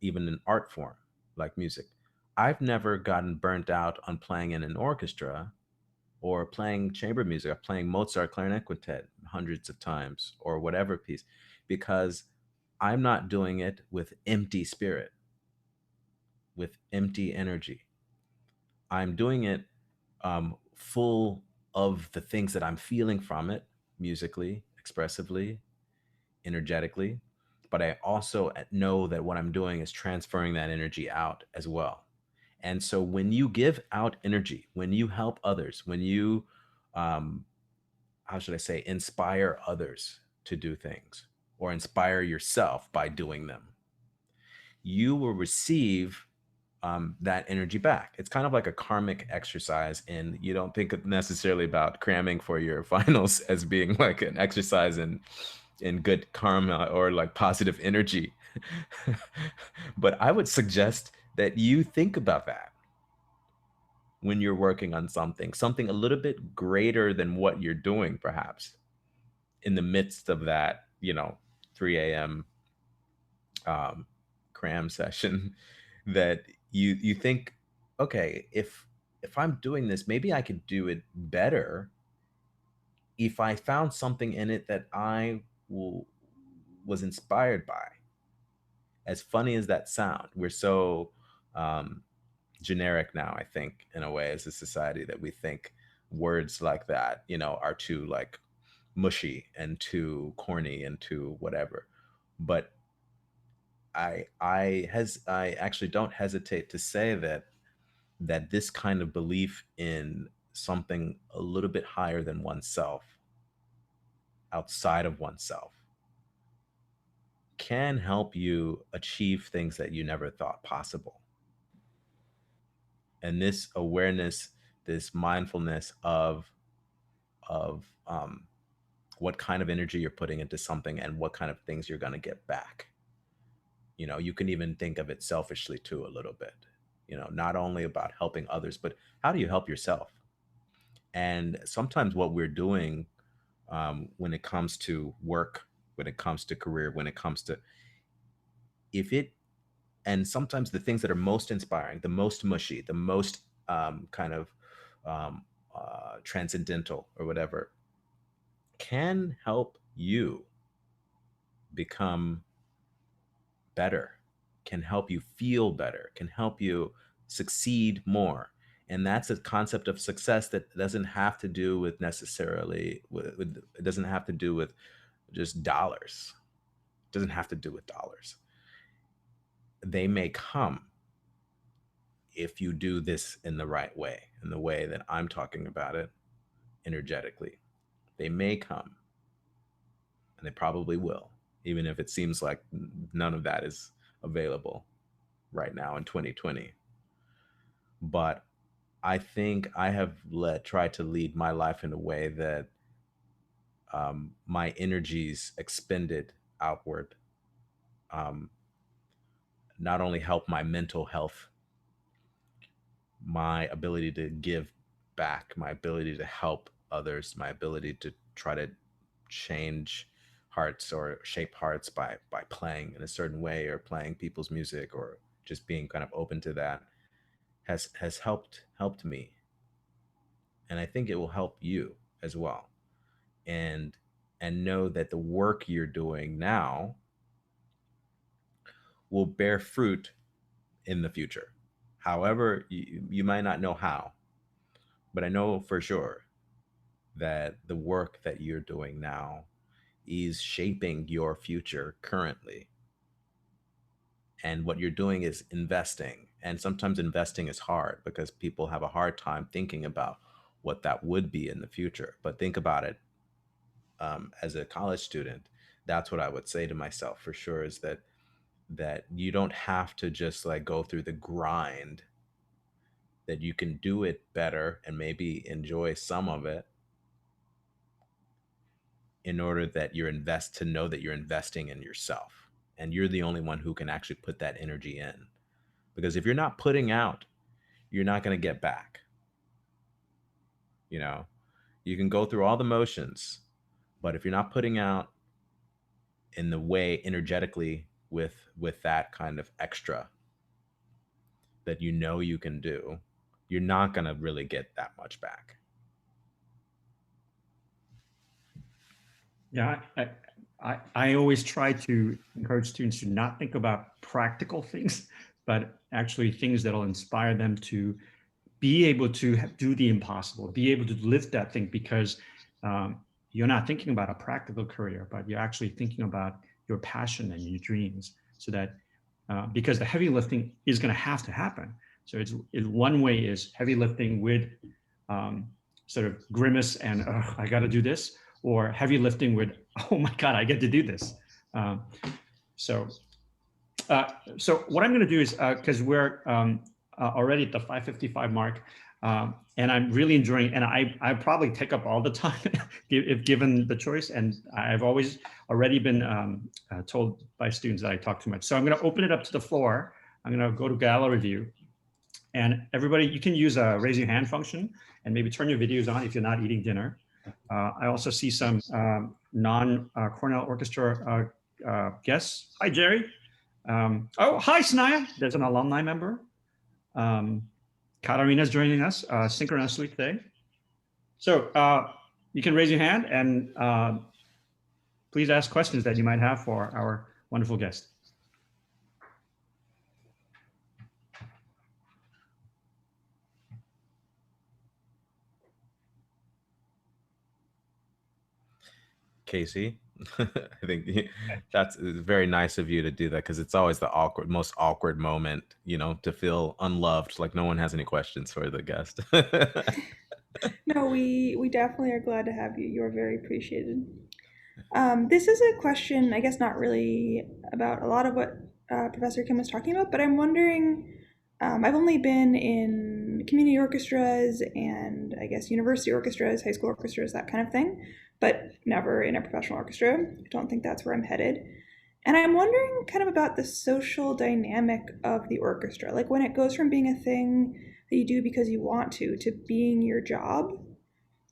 even an art form like music. I've never gotten burnt out on playing in an orchestra or playing chamber music, or playing Mozart clarinet quintet hundreds of times or whatever piece, because I'm not doing it with empty spirit, with empty energy. I'm doing it full of the things that I'm feeling from it, musically, expressively, energetically. But I also know that what I'm doing is transferring that energy out as well. And so when you give out energy, when you help others, when you, um, how should I say, inspire others to do things or inspire yourself by doing them, you will receive that energy back. It's kind of like a karmic exercise, and you don't think necessarily about cramming for your finals as being like an exercise in in good karma or like positive energy. But I would suggest that you think about that when you're working on something a little bit greater than what you're doing, perhaps in the midst of that, 3 a.m. Um, cram session, that you think, okay, if I'm doing this, maybe I could do it better if I found something in it that was inspired by. As funny as that sound, we're so um, generic now, I think, in a way, as a society, that we think words like that, are too like mushy and too corny and too whatever. But I actually don't hesitate to say that this kind of belief in something a little bit higher than oneself, outside of oneself, can help you achieve things that you never thought possible. And this awareness, this mindfulness of what kind of energy you're putting into something and what kind of things you're going to get back. You can even think of it selfishly too, a little bit. Not only about helping others, but how do you help yourself? And sometimes what we're doing, when it comes to work, when it comes to career, when it comes to, if it and sometimes the things that are most inspiring, the most mushy, the most kind of um, transcendental or whatever, can help you become better, can help you feel better, can help you succeed more. And that's a concept of success that doesn't have to do with necessarily it doesn't have to do with just dollars. It doesn't have to do with dollars. They may come if you do this in the right way, in the way that I'm talking about it, energetically. They may come, and they probably will, even if it seems like none of that is available right now in 2020. But I think I have tried to lead my life in a way that my energies expended outward um, not only help my mental health, my ability to give back, my ability to help others, my ability to try to change hearts or shape hearts by playing in a certain way or playing people's music or just being kind of open to that, has helped me, and I think it will help you as well. And and know that the work you're doing now will bear fruit in the future. However, you might not know how, but I know for sure that the work that you're doing now is shaping your future currently. And what you're doing is investing. And sometimes investing is hard because people have a hard time thinking about what that would be in the future. But think about it, as a college student. That's what I would say to myself for sure, is that you don't have to just like go through the grind, that you can do it better and maybe enjoy some of it, in order that to know that you're investing in yourself, and you're the only one who can actually put that energy in. Because if you're not putting out, you're not going to get back. you know you can go through all the motions, but if you're not putting out in the way energetically, with that kind of extra that you can do, you're not going to really get that much back. Yeah, I always try to encourage students to not think about practical things, but actually things that'll inspire them to be able to do the impossible, be able to lift that thing, because you're not thinking about a practical career, but you're actually thinking about your passion and your dreams. So that because the heavy lifting is going to happen. So it's one way is heavy lifting with um, sort of grimace and I got to do this, or heavy lifting with oh my god I get to do this. Um, so so what I'm going to do is because we're already at the 5:55 mark, And I'm really enjoying, and I probably take up all the time if given the choice. And I've always already been told by students that I talk too much. So I'm going to open it up to the floor. I'm going to go to gallery view, and everybody, you can use a raise your hand function and maybe turn your videos on if you're not eating dinner. I also see some non-Cornell Orchestra guests. Hi, Jerry. Oh, hi, Sanaya. There's an alumni member. Katarina's joining us synchronously today. So you can raise your hand and please ask questions that you might have for our wonderful guest. Casey, I think that's very nice of you to do that, because it's always the most awkward moment, to feel unloved, like no one has any questions for the guest. No, we definitely are glad to have you. You are very appreciated. This is a question, I guess, not really about a lot of what Professor Kim was talking about, but I'm wondering. I've only been in community orchestras and I guess university orchestras, high school orchestras, that kind of thing, but never in a professional orchestra. I don't think that's where I'm headed. And I'm wondering kind of about the social dynamic of the orchestra, like when it goes from being a thing that you do because you want to being your job,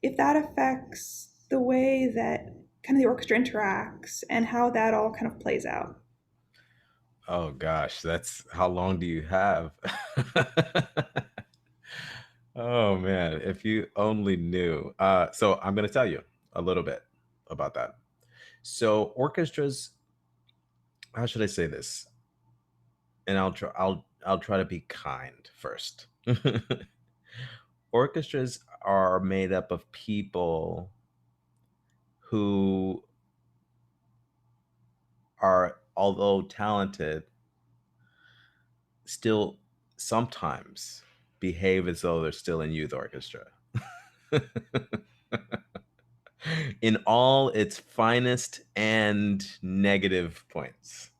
if that affects the way that kind of the orchestra interacts and how that all kind of plays out. Oh gosh, that's how long do you have? Oh man, if you only knew. So I'm going to tell you a little bit about that. So orchestras, how should I say this? And I'll try to be kind first. Orchestras are made up of people who are, although talented, still sometimes behave as though they're still in youth orchestra. In all its finest and negative points,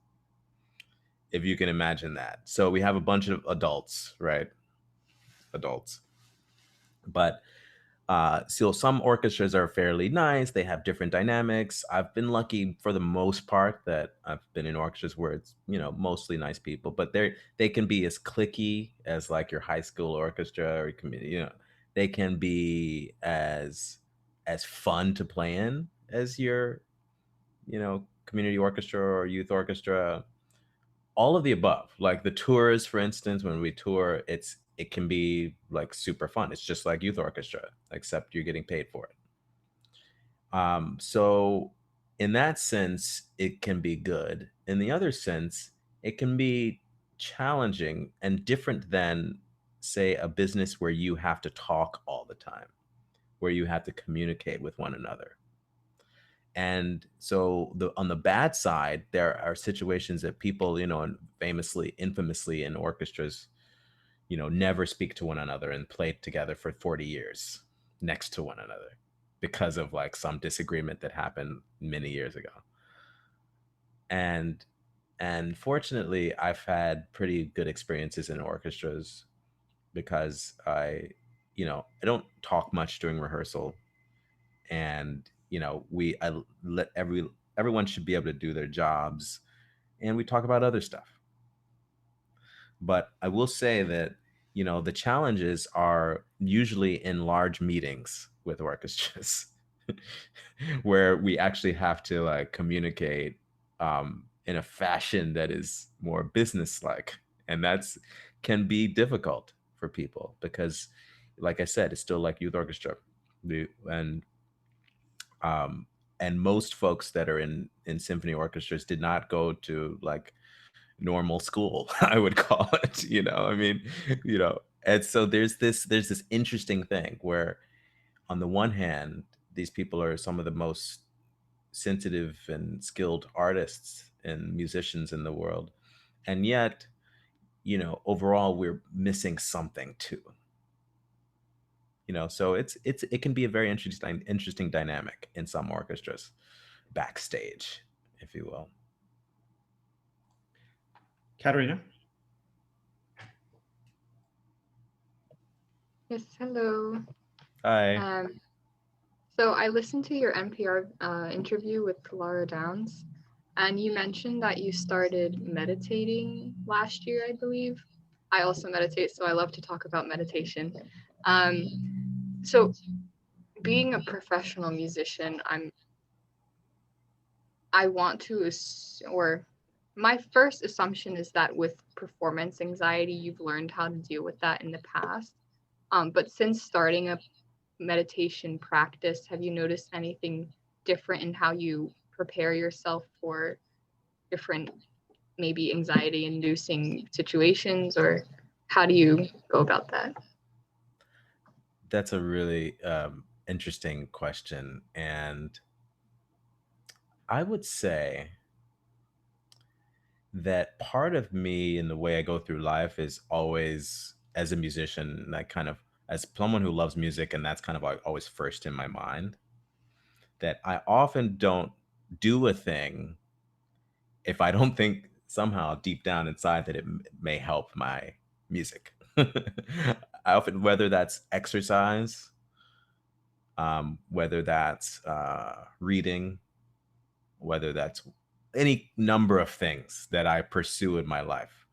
if you can imagine that. So we have a bunch of adults, right? Adults. But so some orchestras are fairly nice. They have different dynamics. I've been lucky for the most part that I've been in orchestras where it's, mostly nice people, but they can be as cliquey as like your high school orchestra or community, they can be as fun to play in as your, community orchestra or youth orchestra. All of the above. Like the tours, for instance, when we tour, it can be like super fun. It's just like youth orchestra, except you're getting paid for it. So in that sense, it can be good. In the other sense, it can be challenging and different than, say, a business where you have to talk all the time, where you have to communicate with one another. And so on the bad side, there are situations that people, and infamously in orchestras, never speak to one another and play together for 40 years next to one another because of like some disagreement that happened many years ago. And fortunately, I've had pretty good experiences in orchestras because I don't talk much during rehearsal, and I let everyone should be able to do their jobs, and we talk about other stuff. But I will say that the challenges are usually in large meetings with orchestras where we actually have to like communicate in a fashion that is more business-like, and that's can be difficult for people because, like I said, it's still like youth orchestra. And um, and most folks that are in symphony orchestras did not go to like normal school, I would call it. I mean, and so there's this interesting thing where, on the one hand, these people are some of the most sensitive and skilled artists and musicians in the world, and yet, overall, we're missing something too. So it can be a very interesting dynamic in some orchestras, backstage, if you will. Katarina? Yes, hello. Hi. Um, so I listened to your NPR interview with Laura Downs, and you mentioned that you started meditating last year, I believe. I also meditate, so I love to talk about meditation. So being a professional musician, I want to or my first assumption is that with performance anxiety, you've learned how to deal with that in the past. But since starting a meditation practice, have you noticed anything different in how you prepare yourself for different, maybe anxiety inducing situations, or how do you go about that? That's a really interesting question. And I would say that part of me and the way I go through life is always as a musician, like kind of as someone who loves music, and that's kind of like always first in my mind, that I often don't do a thing if I don't think somehow deep down inside that it may help my music. I often, whether that's exercise, whether that's reading, whether that's any number of things that I pursue in my life,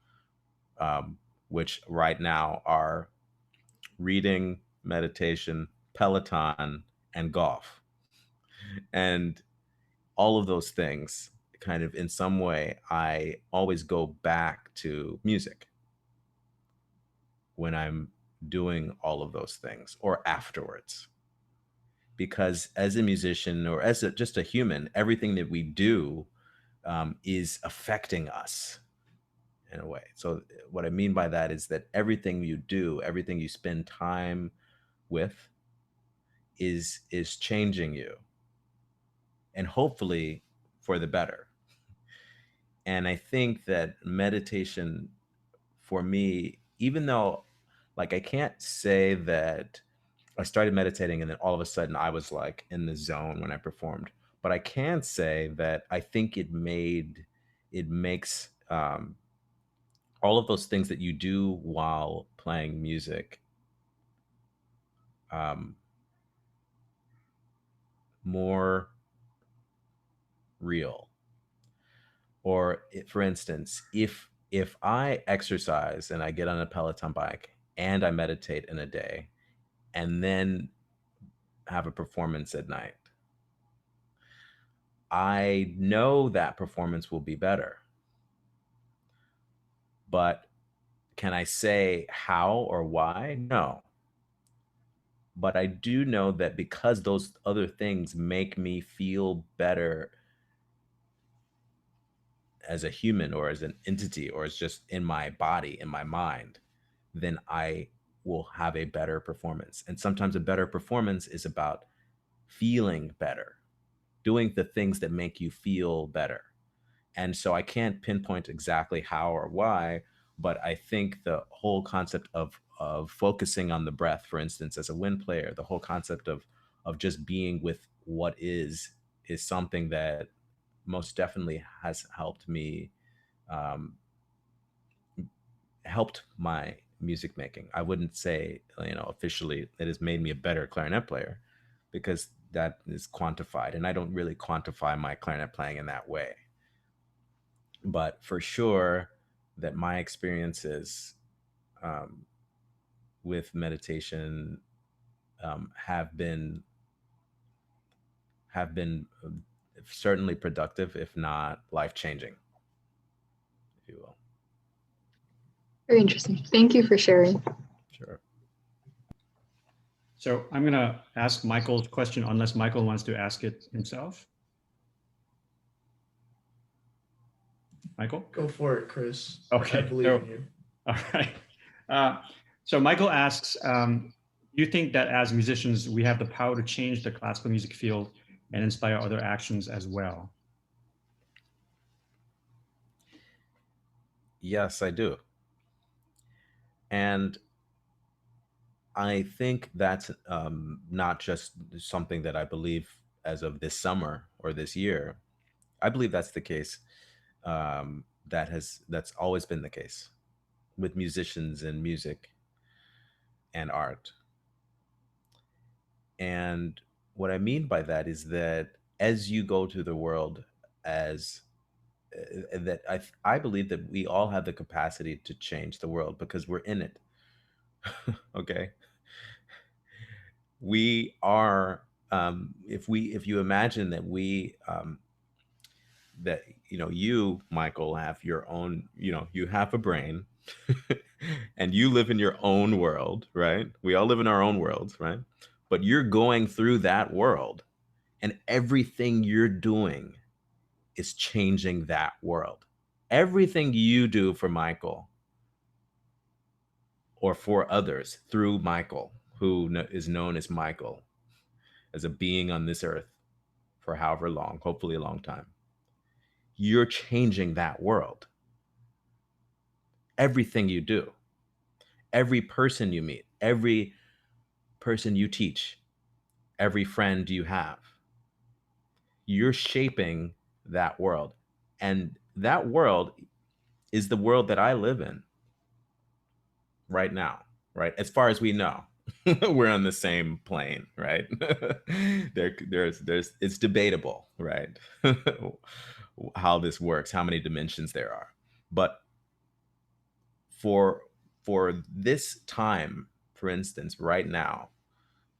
which right now are reading, meditation, Peloton, and golf. And all of those things, kind of in some way, I always go back to music when I'm doing all of those things or afterwards. Because as a musician or as just a human, everything that we do is affecting us in a way. So what I mean by that is that everything you do, everything you spend time with, is changing you, and hopefully for the better. And I think that meditation for me, even though like I can't say that I started meditating and then all of a sudden I was like in the zone when I performed, but I can say that I think it makes all of those things that you do while playing music um, more real. Or for instance, if I exercise and I get on a Peloton bike and I meditate in a day and then have a performance at night, I know that performance will be better. But can I say how or why? No. But I do know that because those other things make me feel better as a human or as an entity or as just in my body, in my mind, then I will have a better performance. And sometimes a better performance is about feeling better, doing the things that make you feel better. And so I can't pinpoint exactly how or why, but I think the whole concept of focusing on the breath, for instance, as a wind player, the whole concept of just being with what is something that most definitely has helped me, um, helped my music making. I wouldn't say, officially it has made me a better clarinet player because that is quantified, and I don't really quantify my clarinet playing in that way. But for sure, that my experiences um, with meditation have been certainly productive, if not life changing, if you will. Very interesting. Thank you for sharing. Sure. So I'm going to ask Michael's question unless Michael wants to ask it himself. Michael? Go for it, Chris. Okay. I believe in you. All right. So Michael asks, do you think that as musicians, we have the power to change the classical music field and inspire other actions as well? Yes, I do. And I think that's not just something that I believe as of this summer or this year. I believe that's the case. That's always been the case with musicians and music and art. And what I mean by that is that as you go to the world, as that I believe that we all have the capacity to change the world because we're in it. Okay, we are. If you imagine that that you, Michael, have your own, you have a brain, and you live in your own world, right? We all live in our own worlds, right? But you're going through that world, and everything you're doing is changing that world. Everything you do for Michael or for others through Michael, who is known as Michael, as a being on this earth for however long, hopefully a long time, you're changing that world. Everything you do, every person you meet, every person you teach, every friend you have, you're shaping that world. And that world is the world that I live in right now, right? As far as we know, we're on the same plane, right? There's, it's debatable, right? How this works, how many dimensions there are. But for this time, for instance, right now,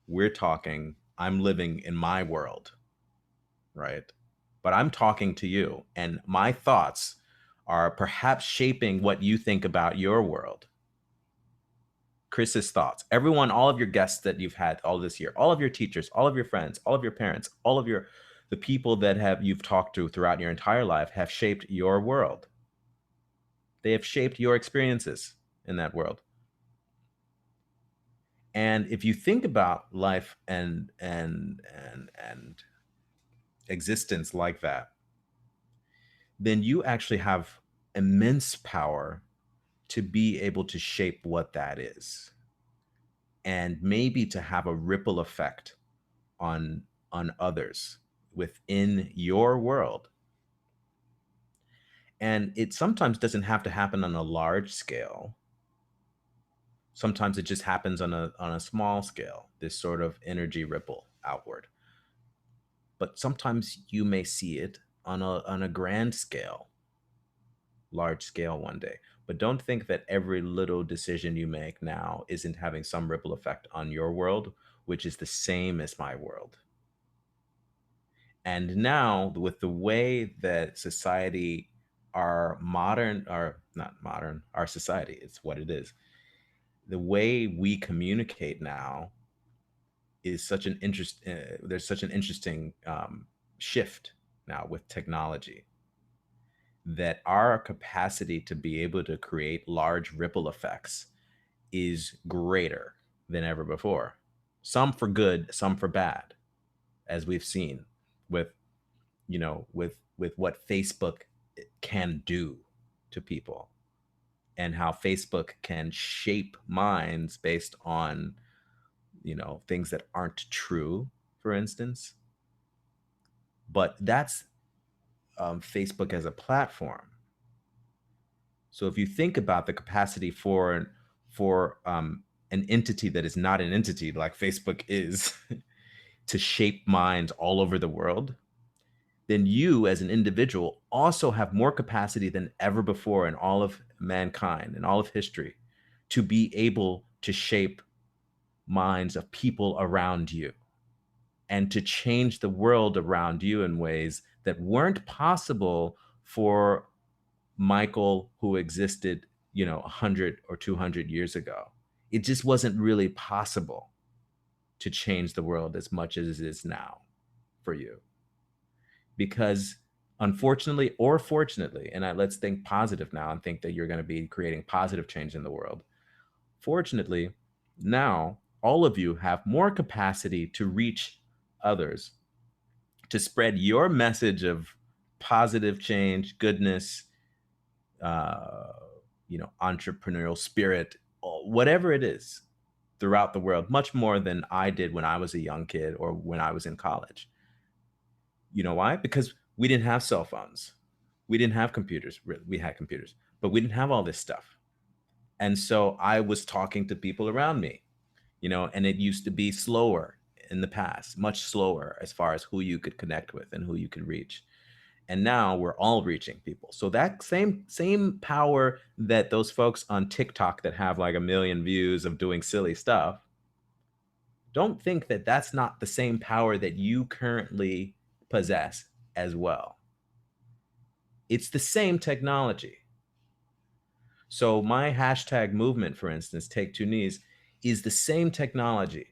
we're talking, I'm living in my world, right? But I'm talking to you, and my thoughts are perhaps shaping what you think about your world. Chris's thoughts, everyone, all of your guests that you've had all this year, all of your teachers, all of your friends, all of your parents, all of the people that you've talked to throughout your entire life have shaped your world. They have shaped your experiences in that world. And if you think about life and existence like that, then you actually have immense power to be able to shape what that is, and maybe to have a ripple effect on others within your world. And it sometimes doesn't have to happen on a large scale. Sometimes it just happens on a small scale, this sort of energy ripple outward. But sometimes you may see it on a grand scale, large scale one day. But don't think that every little decision you make now isn't having some ripple effect on your world, which is the same as my world. And now, with the way that society, our modern, or not modern, our society, it's what it is. The way we communicate now is such an there's such an interesting shift now with technology, that our capacity to be able to create large ripple effects is greater than ever before. Some for good, some for bad, as we've seen with, with what Facebook can do to people, and how Facebook can shape minds based on, things that aren't true, for instance. But that's Facebook as a platform. So if you think about the capacity for an entity that is not an entity like Facebook is to shape minds all over the world, then you as an individual also have more capacity than ever before in all of mankind and all of history to be able to shape minds of people around you, and to change the world around you in ways that weren't possible for Michael, who existed, 100 or 200 years ago. It just wasn't really possible to change the world as much as it is now for you. Because unfortunately or fortunately, and let's think positive now and think that you're going to be creating positive change in the world. Fortunately, now all of you have more capacity to reach others, to spread your message of positive change, goodness, uh, entrepreneurial spirit, whatever it is, throughout the world, much more than I did when I was a young kid or when I was in college. You know why? Because we didn't have cell phones. We didn't have computers. We had computers, but we didn't have all this stuff. And so I was talking to people around me, and it used to be slower in the past, much slower as far as who you could connect with and who you could reach. And now we're all reaching people. So that same power that those folks on TikTok that have like 1 million views of doing silly stuff, don't think that that's not the same power that you currently possess as well. It's the same technology. So my hashtag movement, for instance, Take Two Knees, is the same technology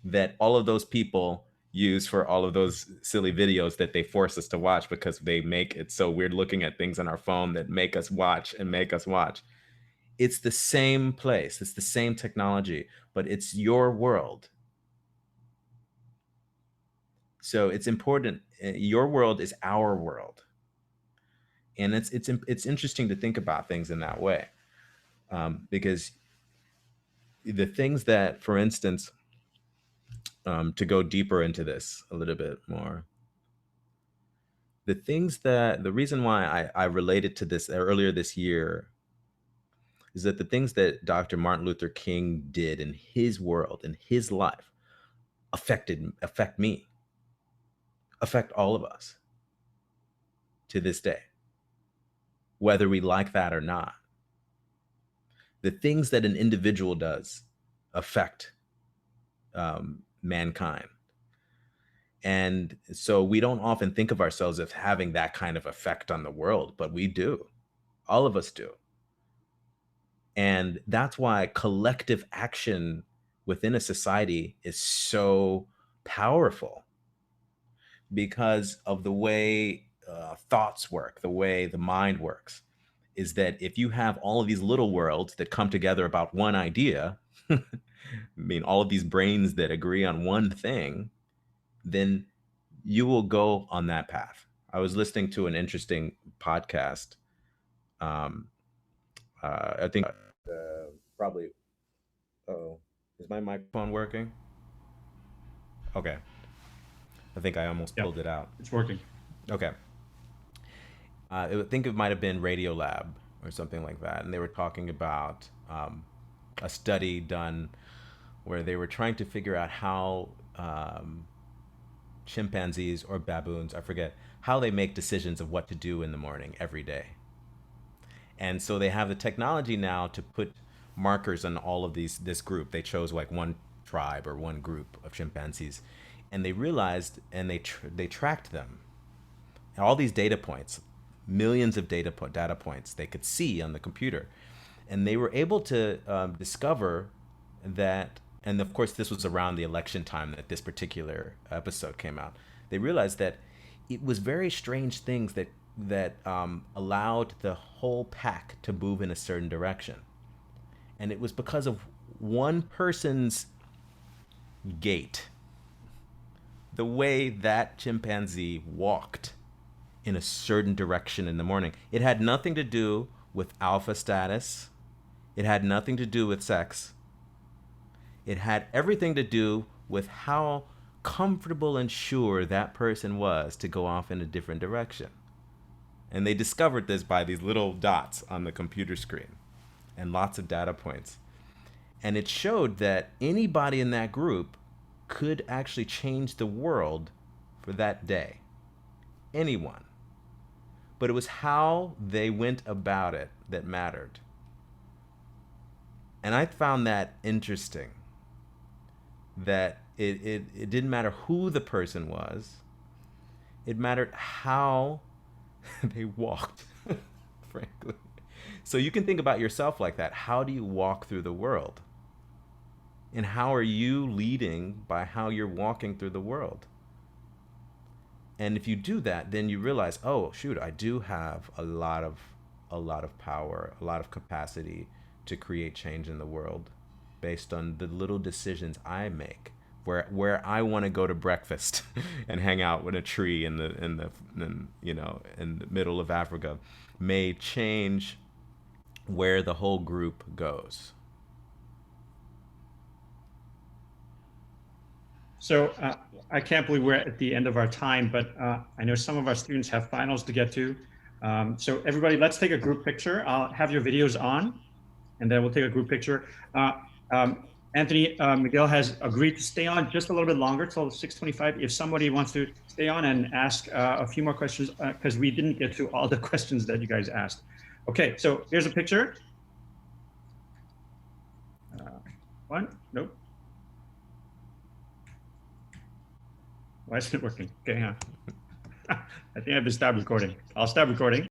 that all of those people use for all of those silly videos that they force us to watch because they make it so weird looking at things on our phone that make us watch and make us watch. It's the same place, it's the same technology, but it's your world. So it's important. Your world is our world, and it's interesting to think about things in that way, because the things that, for instance, to go deeper into this a little bit more, the reason why I related to this earlier this year is that the things that Dr. Martin Luther King did in his world, in his life, affect me, affect all of us to this day, whether we like that or not. The things that an individual does affect mankind. And so we don't often think of ourselves as having that kind of effect on the world, but we do. All of us do. And that's why collective action within a society is so powerful, because of the way thoughts work, the way the mind works, is that if you have all of these little worlds that come together about one idea, I mean, all of these brains that agree on one thing, then you will go on that path. I was listening to an interesting podcast. I think probably, oh, is my microphone working? Okay. I think I almost Yeah, pulled it out. it's working. Okay. I think it might have been Radiolab or something like that. And they were talking about a study done where they were trying to figure out how chimpanzees or baboons, I forget, how they make decisions of what to do in the morning every day. And so they have the technology now to put markers on all of this group. They chose like one tribe or one group of chimpanzees, and they realized, and they tracked them. And all these data points, millions of data points they could see on the computer, and they were able to discover that. And of course, this was around the election time that this particular episode came out. They realized that it was very strange things that allowed the whole pack to move in a certain direction. And it was because of one person's gait, the way that chimpanzee walked in a certain direction in the morning. It had nothing to do with alpha status. It had nothing to do with sex. It had everything to do with how comfortable and sure that person was to go off in a different direction. And they discovered this by these little dots on the computer screen and lots of data points. And it showed that anybody in that group could actually change the world for that day. Anyone. But it was how they went about it that mattered. And I found that interesting. That it didn't matter who the person was. It mattered how they walked, frankly. So you can think about yourself like that. How do you walk through the world? And how are you leading by how you're walking through the world? And if you do that, then you realize, oh, shoot, I do have a lot of power, a lot of capacity to create change in the world based on the little decisions I make. Where I want to go to breakfast and hang out with a tree in the middle of Africa may change where the whole group goes. So I can't believe we're at the end of our time, but I know some of our students have finals to get to. So everybody, let's take a group picture. I'll have your videos on, and then we'll take a group picture. Anthony McGill has agreed to stay on just a little bit longer till 6:25. If somebody wants to stay on and ask a few more questions, because we didn't get to all the questions that you guys asked. Okay, so here's a picture. One, nope. Why isn't it working? Okay, I think I have to stop recording. I'll stop recording.